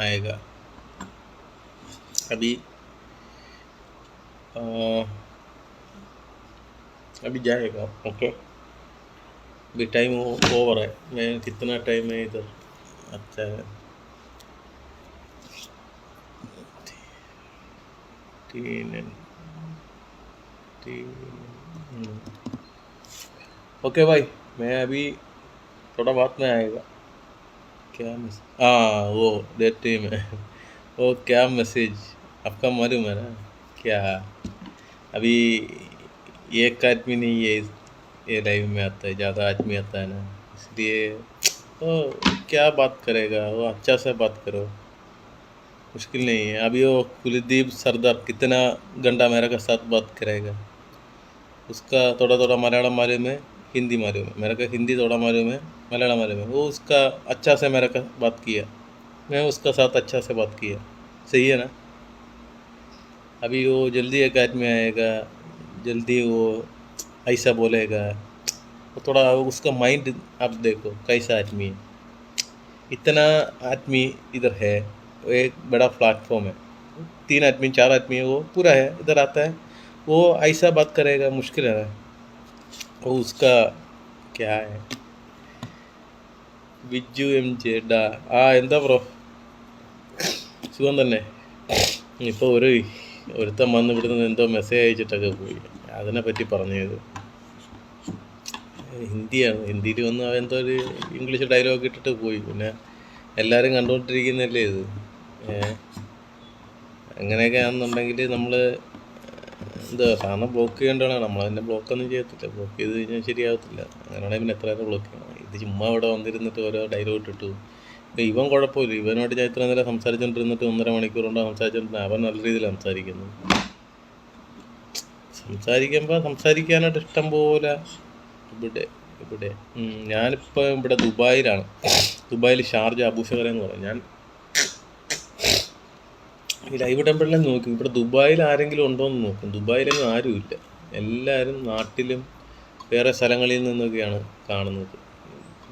आएगा. अभी अभी जाएगा. ओके, अभी टाइम ओवर है. मैं कितना टाइम है इधर? अच्छा है, ओके भाई. मैं अभी थोड़ा बाद में आएगा. क्या मैसेज? हाँ वो देते में वो क्या मैसेज आपका मालूम है ना क्या? अभी एक आदमी नहीं है ये लाइव में आता है, ज़्यादा आदमी आता है ना, इसलिए तो क्या बात करेगा वो. अच्छा से बात करो, मुश्किल नहीं है. अभी वो कुलदीप सरदार कितना घंटा मेरे साथ बात करेगा. उसका थोड़ा थोड़ा मलयालम मालूम है, हिंदी मालूम है. मेरे को हिंदी थोड़ा मालूम है, मलयालम मालूम है. वो उसका अच्छा से मेरे का बात किया, मैं उसका साथ अच्छा से बात किया. सही है ना. अभी वो जल्दी एक आदमी आएगा, जल्दी वो ऐसा बोलेगा. वो थोड़ा उसका माइंड आप देखो कैसा आदमी है. इतना आदमी इधर है, वो एक बड़ा प्लेटफॉर्म है, 3 आदमी 4 आदमी है, वो पूरा है इधर आता है. वो ऐसा बात करेगा, मुश्किल है ना. वो उसका क्या है, ബിജു എം ചേട്ടാ. ആ എന്താ ബ്രോ, സുഖം തന്നെ. ഇപ്പോൾ ഒരുത്തൻ വന്ന് ഇവിടുന്ന് എന്തോ മെസ്സേജ് അയച്ചിട്ടൊക്കെ പോയി, അതിനെ പറ്റി പറഞ്ഞത്. ഹിന്ദിയാണ്, ഹിന്ദിയിൽ വന്ന് എന്തോ ഒരു ഇംഗ്ലീഷ് ഡയലോഗ് ഇട്ടിട്ട് പോയി. പിന്നെ എല്ലാവരും കണ്ടുകൊണ്ടിരിക്കുന്നല്ലേ ഇത്. അങ്ങനെയൊക്കെ ആണെന്നുണ്ടെങ്കിൽ നമ്മൾ എന്താ സാധനം ബ്ലോക്ക് ചെയ്യേണ്ടതാണ്. നമ്മളതിനെ ബ്ലോക്കൊന്നും ചെയ്യത്തില്ല, ബ്ലോക്ക് ചെയ്ത് കഴിഞ്ഞാൽ ശരിയാകത്തില്ല. അങ്ങനെയാണെങ്കിൽ പിന്നെ എത്ര നേരം ബ്ലോക്ക് ചെയ്യണം. ഇത് ചുമ്മാ ഇവിടെ വന്നിരുന്നിട്ട് ഓരോ ഡയലോഗ് ഇട്ടിട്ട്. ഇവൻ കുഴപ്പമില്ല, ഇവനോട് ഞാൻ ഇത്ര നേരം സംസാരിച്ചുകൊണ്ടിരുന്നിട്ട് 1.5 മണിക്കൂർ കൊണ്ട് സംസാരിച്ചിട്ടുണ്ട്. അവൻ നല്ല രീതിയിൽ സംസാരിക്കുന്നു. സംസാരിക്കാനായിട്ട് ഇഷ്ടം പോലെ ഇവിടെ ഞാനിപ്പോൾ ഇവിടെ ദുബായിലാണ്. ദുബായിൽ ഷാർജ അബൂഷകര എന്ന് പറയും. ഞാൻ ഈ ലൈവ് ടെമ്പിളിലും നോക്കും, ഇവിടെ ദുബായിൽ ആരെങ്കിലും ഉണ്ടോ എന്ന് നോക്കും. ദുബായിലൊന്നും ആരുമില്ല, എല്ലാവരും നാട്ടിലും വേറെ സ്ഥലങ്ങളിൽ നിന്നൊക്കെയാണ് കാണുന്നത്.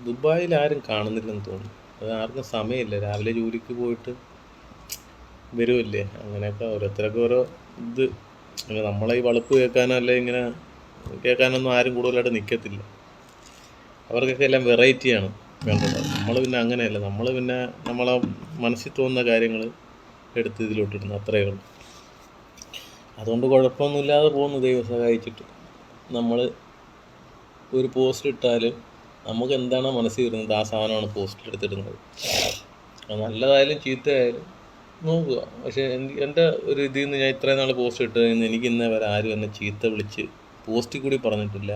ദുബായിൽ ആരും കാണുന്നില്ലെന്ന് തോന്നുന്നു. അത് ആർക്കും സമയമില്ല, രാവിലെ ജോലിക്ക് പോയിട്ട് വരുമല്ലേ. അങ്ങനെയൊക്കെ ഓരോരുത്തരൊക്കെ ഓരോ ഇത്. നമ്മളെ ഈ വളുപ്പ് കേൾക്കാനല്ല ഇങ്ങനെ കേൾക്കാനൊന്നും ആരും കൂടുതലായിട്ട് നിൽക്കത്തില്ല. അവർക്കൊക്കെ എല്ലാം വെറൈറ്റിയാണ് വേണ്ടത്. നമ്മൾ പിന്നെ അങ്ങനെയല്ല, നമ്മൾ പിന്നെ നമ്മളെ മനസ്സിൽ തോന്നുന്ന കാര്യങ്ങൾ എടുത്ത് ഇതിലോട്ടിടുന്നു, അത്രയേ ഉള്ളൂ. അതുകൊണ്ട് കുഴപ്പമൊന്നുമില്ലാതെ പോകുന്നു, ദൈവം സഹായിച്ചിട്ട്. നമ്മൾ ഒരു പോസ്റ്റ് ഇട്ടാൽ നമുക്ക് എന്താണോ മനസ്സിൽ വരുന്നത് ആ സാധനമാണ് പോസ്റ്റിലെടുത്തിടുന്നത്. അത് നല്ലതായാലും ചീത്തയായാലും നോക്കുക. പക്ഷേ എൻ്റെ ഒരു ഇതിൽ നിന്ന് ഞാൻ ഇത്രയും നാൾ പോസ്റ്റ് ഇട്ട് കഴിഞ്ഞ് എനിക്ക് ഇന്നേ വരെ ആരും എന്നെ ചീത്ത വിളിച്ച് പോസ്റ്റിൽ കൂടി പറഞ്ഞിട്ടില്ല.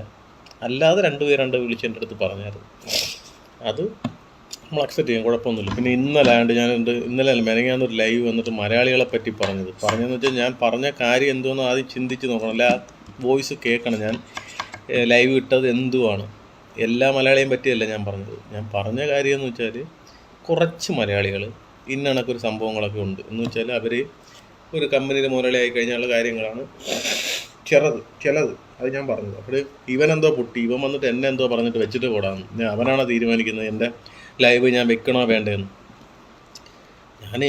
അല്ലാതെ 2 പേരുണ്ട് വിളിച്ച് എൻ്റെ അടുത്ത് പറഞ്ഞായിരുന്നു. അത് നമ്മൾ അക്സെപ്റ്റ് ചെയ്യും, കുഴപ്പമൊന്നുമില്ല. പിന്നെ ഇന്നലെ മെനങ്ങാന്നൊരു ലൈവ് വന്നിട്ട് മലയാളികളെ പറ്റി പറഞ്ഞതെന്ന് വെച്ചാൽ ഞാൻ പറഞ്ഞ കാര്യം എന്തോന്ന് ആദ്യം ചിന്തിച്ച് നോക്കണം, അല്ല വോയിസ് കേൾക്കണം. ഞാൻ ലൈവ് ഇട്ടത് എന്തുവാണ്, എല്ലാ മലയാളിയും പറ്റിയല്ല ഞാൻ പറഞ്ഞത്. ഞാൻ പറഞ്ഞ കാര്യം എന്ന് വെച്ചാൽ കുറച്ച് മലയാളികൾ ഇന്നണക്കൊരു സംഭവങ്ങളൊക്കെ ഉണ്ട് എന്ന് വെച്ചാൽ അവർ ഒരു കമ്പനിയുടെ മുതലാളിയായി കഴിഞ്ഞുള്ള കാര്യങ്ങളാണ് ചിലത് അത് ഞാൻ പറഞ്ഞത്. അപ്പോൾ ഇവനെന്തോ പൊട്ടി, ഇവൻ വന്നിട്ട് എന്നെ എന്തോ പറഞ്ഞിട്ട് വെച്ചിട്ട് പോടാന്ന്. അവനാണ് തീരുമാനിക്കുന്നത് എൻ്റെ ലൈവ് ഞാൻ വെക്കണോ വേണ്ടതെന്ന്.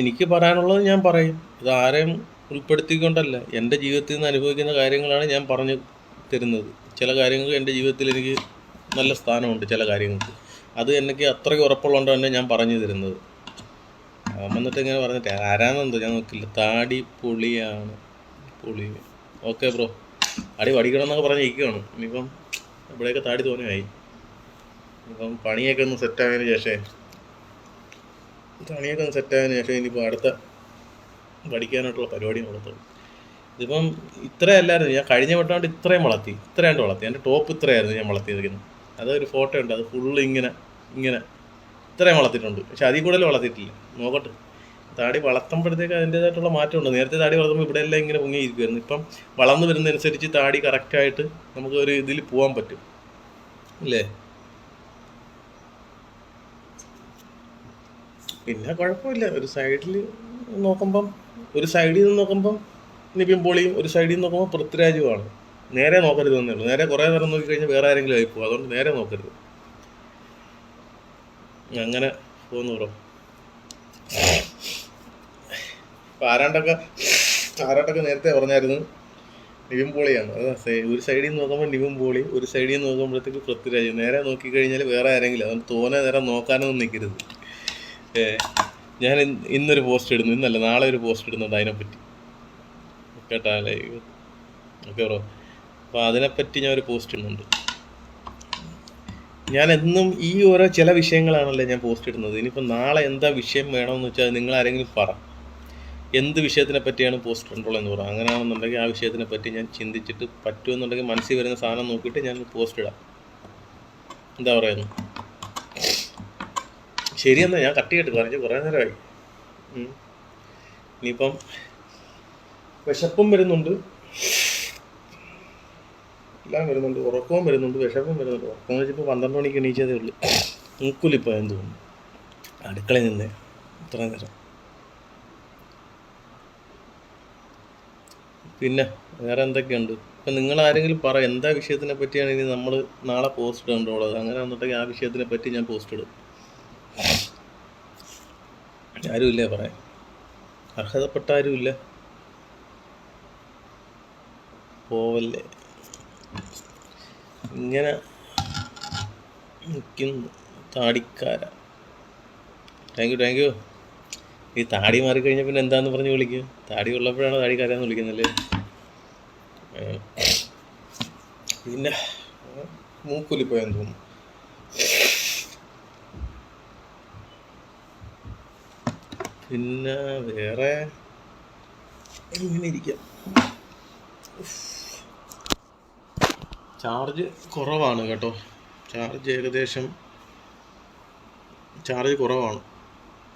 എനിക്ക് പറയാനുള്ളത് ഞാൻ പറയും. ഇത് ആരെയും ഉൾപ്പെടുത്തിക്കൊണ്ടല്ല, എൻ്റെ ജീവിതത്തിൽ നിന്ന് അനുഭവിക്കുന്ന കാര്യങ്ങളാണ് ഞാൻ പറഞ്ഞു തരുന്നത്. ചില കാര്യങ്ങൾ എൻ്റെ ജീവിതത്തിൽ എനിക്ക് നല്ല സ്ഥാനമുണ്ട്, ചില കാര്യങ്ങൾക്ക് അത് എനിക്ക് അത്രയ്ക്ക് ഉറപ്പുള്ളതുകൊണ്ട് തന്നെ ഞാൻ പറഞ്ഞു തരുന്നത്. വന്നിട്ട് ഇങ്ങനെ പറഞ്ഞിട്ട് ആരാണെന്തോ ഞാൻ നോക്കില്ല. താടി പൊളിയാണ്, പൊളി. ഓക്കെ ബ്രോ, അടി പഠിക്കണം എന്നൊക്കെ പറഞ്ഞ് ഇരിക്കുകയാണ്. ഇനിയിപ്പം ഇവിടെയൊക്കെ താടി തോനെയായി. ഇപ്പം പണിയൊക്കെ ഒന്ന് സെറ്റായതിനു ശേഷം ഇനിയിപ്പോൾ അടുത്ത പഠിക്കാനായിട്ടുള്ള പരിപാടി നടത്തുള്ളൂ. ഇതിപ്പം ഇത്രയല്ലായിരുന്നു ഞാൻ കഴിഞ്ഞ വട്ടമായിട്ട് ഇത്രയാണ്ട് വളർത്തി. എൻ്റെ ടോപ്പ് ഇത്രയായിരുന്നു ഞാൻ വളർത്തിയിരിക്കുന്നത്. അതൊരു ഫോട്ടോ ഉണ്ട്, അത് ഫുള്ള് ഇങ്ങനെ ഇത്രയും വളർത്തിയിട്ടുണ്ട്. പക്ഷെ അതിൽ കൂടുതൽ വളർത്തിയിട്ടില്ല. നോക്കട്ടെ, താടി വളർത്തുമ്പോഴത്തേക്ക് അതിൻ്റേതായിട്ടുള്ള മാറ്റമുണ്ട്. നേരത്തെ താടി വളർത്തുമ്പോൾ ഇവിടെ എല്ലാം ഇങ്ങനെ പൊങ്ങിയിരിക്കുമായിരുന്നു. ഇപ്പം വളർന്നു വരുന്നതനുസരിച്ച് താടി കറക്റ്റായിട്ട് നമുക്ക് ഒരു ഇതിൽ പോകാൻ പറ്റും, ഇല്ലേ? പിന്നെ കുഴപ്പമില്ല. ഒരു സൈഡിൽ നിന്ന് നോക്കുമ്പം നിവിൻ പോളിയും, ഒരു സൈഡിൽ നിന്ന് നോക്കുമ്പോൾ പൃഥ്വിരാജുമാണ്. നേരെ നോക്കരുത് എന്നേ ഉള്ളൂ. നേരെ കുറേ നേരം നോക്കിക്കഴിഞ്ഞാൽ വേറെ ആരെങ്കിലും ആയിപ്പോകും. അതുകൊണ്ട് നേരെ നോക്കരുത്. അങ്ങനെ പോകുന്നു ബ്രോ. ഇപ്പം ആരാണ്ടൊക്കെ നേരത്തെ പറഞ്ഞായിരുന്നു നിവിൻ പോളിയാണ്. അത് ഒരു സൈഡിൽ നിന്ന് നോക്കുമ്പോൾ നിവിൻ പോളി, ഒരു സൈഡിൽ നിന്ന് നോക്കുമ്പോഴത്തേക്ക് പൃഥ്വിരാജ്. നേരെ നോക്കിക്കഴിഞ്ഞാൽ വേറെ ആരെങ്കിലും. അതുകൊണ്ട് തോനെ നേരം നോക്കാനൊന്നും നിൽക്കരുത്. ഞാൻ ഇന്നൊരു പോസ്റ്റ് ഇടുന്നു, നാളെ ഒരു പോസ്റ്റ് ഇടുന്നുണ്ട് അതിനെപ്പറ്റി കേട്ടാലേ. ഓക്കെ ബ്രോ, അപ്പോൾ അതിനെപ്പറ്റി ഞാൻ ഒരു പോസ്റ്റ് ഇടുന്നുണ്ട്. ഞാൻ എന്നും ഈ ഓരോ ചില വിഷയങ്ങളാണല്ലോ ഞാൻ പോസ്റ്റ് ഇടുന്നത്. ഇനിയിപ്പോൾ നാളെ എന്താ വിഷയം വേണമെന്ന് വെച്ചാൽ നിങ്ങൾ ആരെങ്കിലും പറ, എന്ത് വിഷയത്തിനെ പറ്റിയാണ് പോസ്റ്റ് ഇടുന്നുള്ളതെന്ന് പറ. അങ്ങനെയാണെന്നുണ്ടെങ്കിൽ ആ വിഷയത്തിനെ പറ്റി ഞാൻ ചിന്തിച്ചിട്ട് പറ്റുമെന്നുണ്ടെങ്കിൽ മനസ്സിൽ വരുന്ന സാധനം നോക്കിയിട്ട് ഞാൻ പോസ്റ്റ് ഇടാം. എന്താ പറയുന്നു? ശരിയെന്നാ, ഞാൻ കട്ട് ചെയ്തിട്ട് പറഞ്ഞു കുറേ നേരമായി. ഇനിയിപ്പം വിശപ്പും വരുന്നുണ്ട്, എല്ലാം വരുന്നുണ്ട്, ഉറക്കവും വരുന്നുണ്ട്, വിശപ്പും വരുന്നുണ്ട്. ഉറക്കം എന്ന് വെച്ചപ്പോൾ 12 മണിക്ക് എണീച്ചതേ ഉള്ളൂ. മൂക്കുലിപ്പോയെന്ന് തോന്നുന്നു അടുക്കളയിൽ നിന്ന് ഇത്ര നേരം. പിന്നെ വേറെ എന്തൊക്കെയുണ്ട്? ഇപ്പം നിങ്ങൾ ആരെങ്കിലും പറ, എന്താ വിഷയത്തിനെ പറ്റിയാണ് ഇനി നമ്മൾ നാളെ പോസ്റ്റ് ഇടേണ്ടുള്ളത്. അങ്ങനെ വന്നിട്ടെങ്കിൽ ആ വിഷയത്തിനെ പറ്റി ഞാൻ പോസ്റ്റ് ഇടും. ആരുമില്ലേ പറയാൻ? അർഹതപ്പെട്ട ആരുമില്ല. പോവല്ലേ ഇങ്ങനെ നിൽക്കുന്നു താടിക്കാര. Thank you. ഈ താടി മാറിക്കഴിഞ്ഞാൽ പിന്നെ എന്താന്ന് പറഞ്ഞ് വിളിക്കുക? താടി ഉള്ളപ്പോഴാണ് താടിക്കാരാന്ന് വിളിക്കുന്നല്ലേ. പിന്നെ മൂക്കുലിപ്പോയെന്ന് തോന്നുന്നു. പിന്നെ വേറെ ഇങ്ങനെ ഇരിക്കാം. ചാർജ് കുറവാണ് കേട്ടോ. ചാർജ് കുറവാണ്.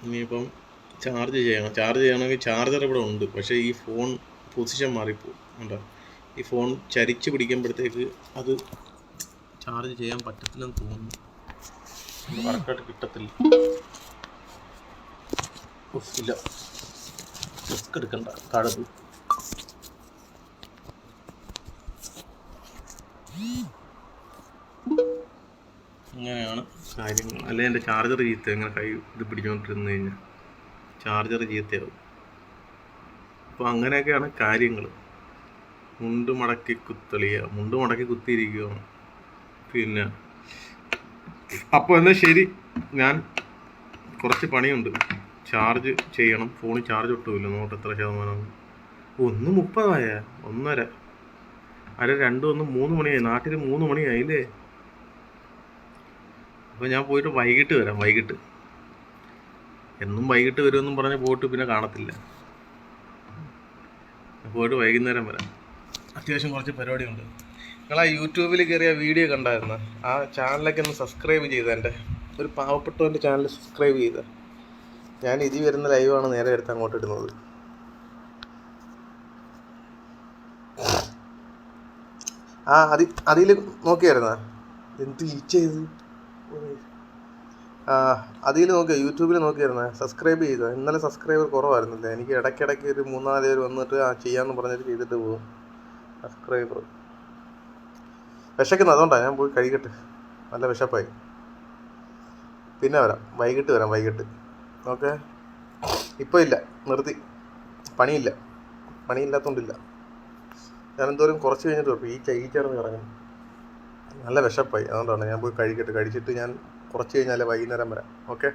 ഇനിയിപ്പം ചാർജ് ചെയ്യണമെങ്കിൽ ചാർജർ ഇവിടെ ഉണ്ട്. പക്ഷേ ഈ ഫോൺ പൊസിഷൻ മാറിപ്പോകും കേട്ടോ. ഈ ഫോൺ ചരിച്ച് പിടിക്കുമ്പോഴത്തേക്ക് അത് ചാർജ് ചെയ്യാൻ പറ്റത്തില്ലെന്ന് തോന്നുന്നു. കറക്റ്റായിട്ട് കിട്ടത്തില്ല. ഇല്ല, റിസ്ക് എടുക്കണ്ട. താഴത്ത് അങ്ങനെയാണ് കാര്യങ്ങൾ. അല്ലെങ്കിൽ എൻ്റെ ചാർജർ ചീത്ത. ഇങ്ങനെ കൈ ഇത് പിടിച്ചുകൊണ്ടിരുന്ന് കഴിഞ്ഞാൽ ചാർജർ ചീത്തയാവും. അപ്പോൾ അങ്ങനെയൊക്കെയാണ് കാര്യങ്ങൾ. മുണ്ട് മടക്കി കുത്തിയിരിക്കുകയാണ്. പിന്നെ അപ്പോൾ എന്നാൽ ശരി, ഞാൻ കുറച്ച് പണിയുണ്ട്. ചാർജ് ചെയ്യണം. ഫോണിൽ ചാർജ് ഒട്ടുമില്ല. നോട്ട് എത്ര ശതമാനം? 1:30 1:30 2 1 3 മണിയായി. നാട്ടിൽ 3 മണിയായില്ലേ. അപ്പോൾ ഞാൻ പോയിട്ട് വൈകിട്ട് വരാം. എന്നും വൈകിട്ട് വരുമെന്നും പറഞ്ഞ് പോയിട്ട് പിന്നെ കാണത്തില്ല. പോയിട്ട് വൈകുന്നേരം വരാം. അത്യാവശ്യം കുറച്ച് പരിപാടിയുണ്ട്. നിങ്ങൾ ആ യൂട്യൂബിൽ കയറിയ വീഡിയോ കണ്ടായിരുന്നു? ആ ചാനലൊക്കെ ഒന്ന് സബ്സ്ക്രൈബ് ചെയ്തേൻ്റെ. ഒരു പാവപ്പെട്ടവൻ്റെ ചാനൽ സബ്സ്ക്രൈബ് ചെയ്ത. ഞാൻ ഇതിൽ വരുന്ന ലൈവാണ് നേരെ എടുത്ത് അങ്ങോട്ട് ഇടുന്നത്. ആ അതിൽ നോക്കിയായിരുന്നാ എന്ത് ഈച്ച ചെയ്ത്? ആ അതിൽ നോക്കിയാ, യൂട്യൂബിൽ നോക്കിയായിരുന്നേ, സബ്സ്ക്രൈബ് ചെയ്തോ? ഇന്നലെ സബ്സ്ക്രൈബർ കുറവായിരുന്നില്ല. എനിക്ക് ഇടയ്ക്കിടയ്ക്ക് ഒരു 3-4 പേര് വന്നിട്ട് ചെയ്യാമെന്ന് പറഞ്ഞിട്ട് ചെയ്തിട്ട് പോകും സബ്സ്ക്രൈബർ. വിശക്കുന്നത് അതുകൊണ്ടാണ്, ഞാൻ പോയി കഴിക്കട്ടെ, നല്ല വിശപ്പായി. പിന്നെ വരാം, വൈകിട്ട് വരാം, വൈകിട്ട്. ഓക്കെ, ഇപ്പോൾ ഇല്ല, നിർത്തി. പണിയില്ലാത്തതുകൊണ്ടില്ല. ഞാൻ എന്തോരം കുറച്ച് കഴിഞ്ഞിട്ട് വരും. ഈച്ചടന്ന് ഇറങ്ങും, നല്ല വിശപ്പായി. അതുകൊണ്ടാണ് ഞാൻ പോയി കഴിക്കട്ടെ. കഴിച്ചിട്ട് ഞാൻ കുറച്ച് കഴിഞ്ഞാൽ വൈകുന്നേരം വരാം. ഓക്കെ.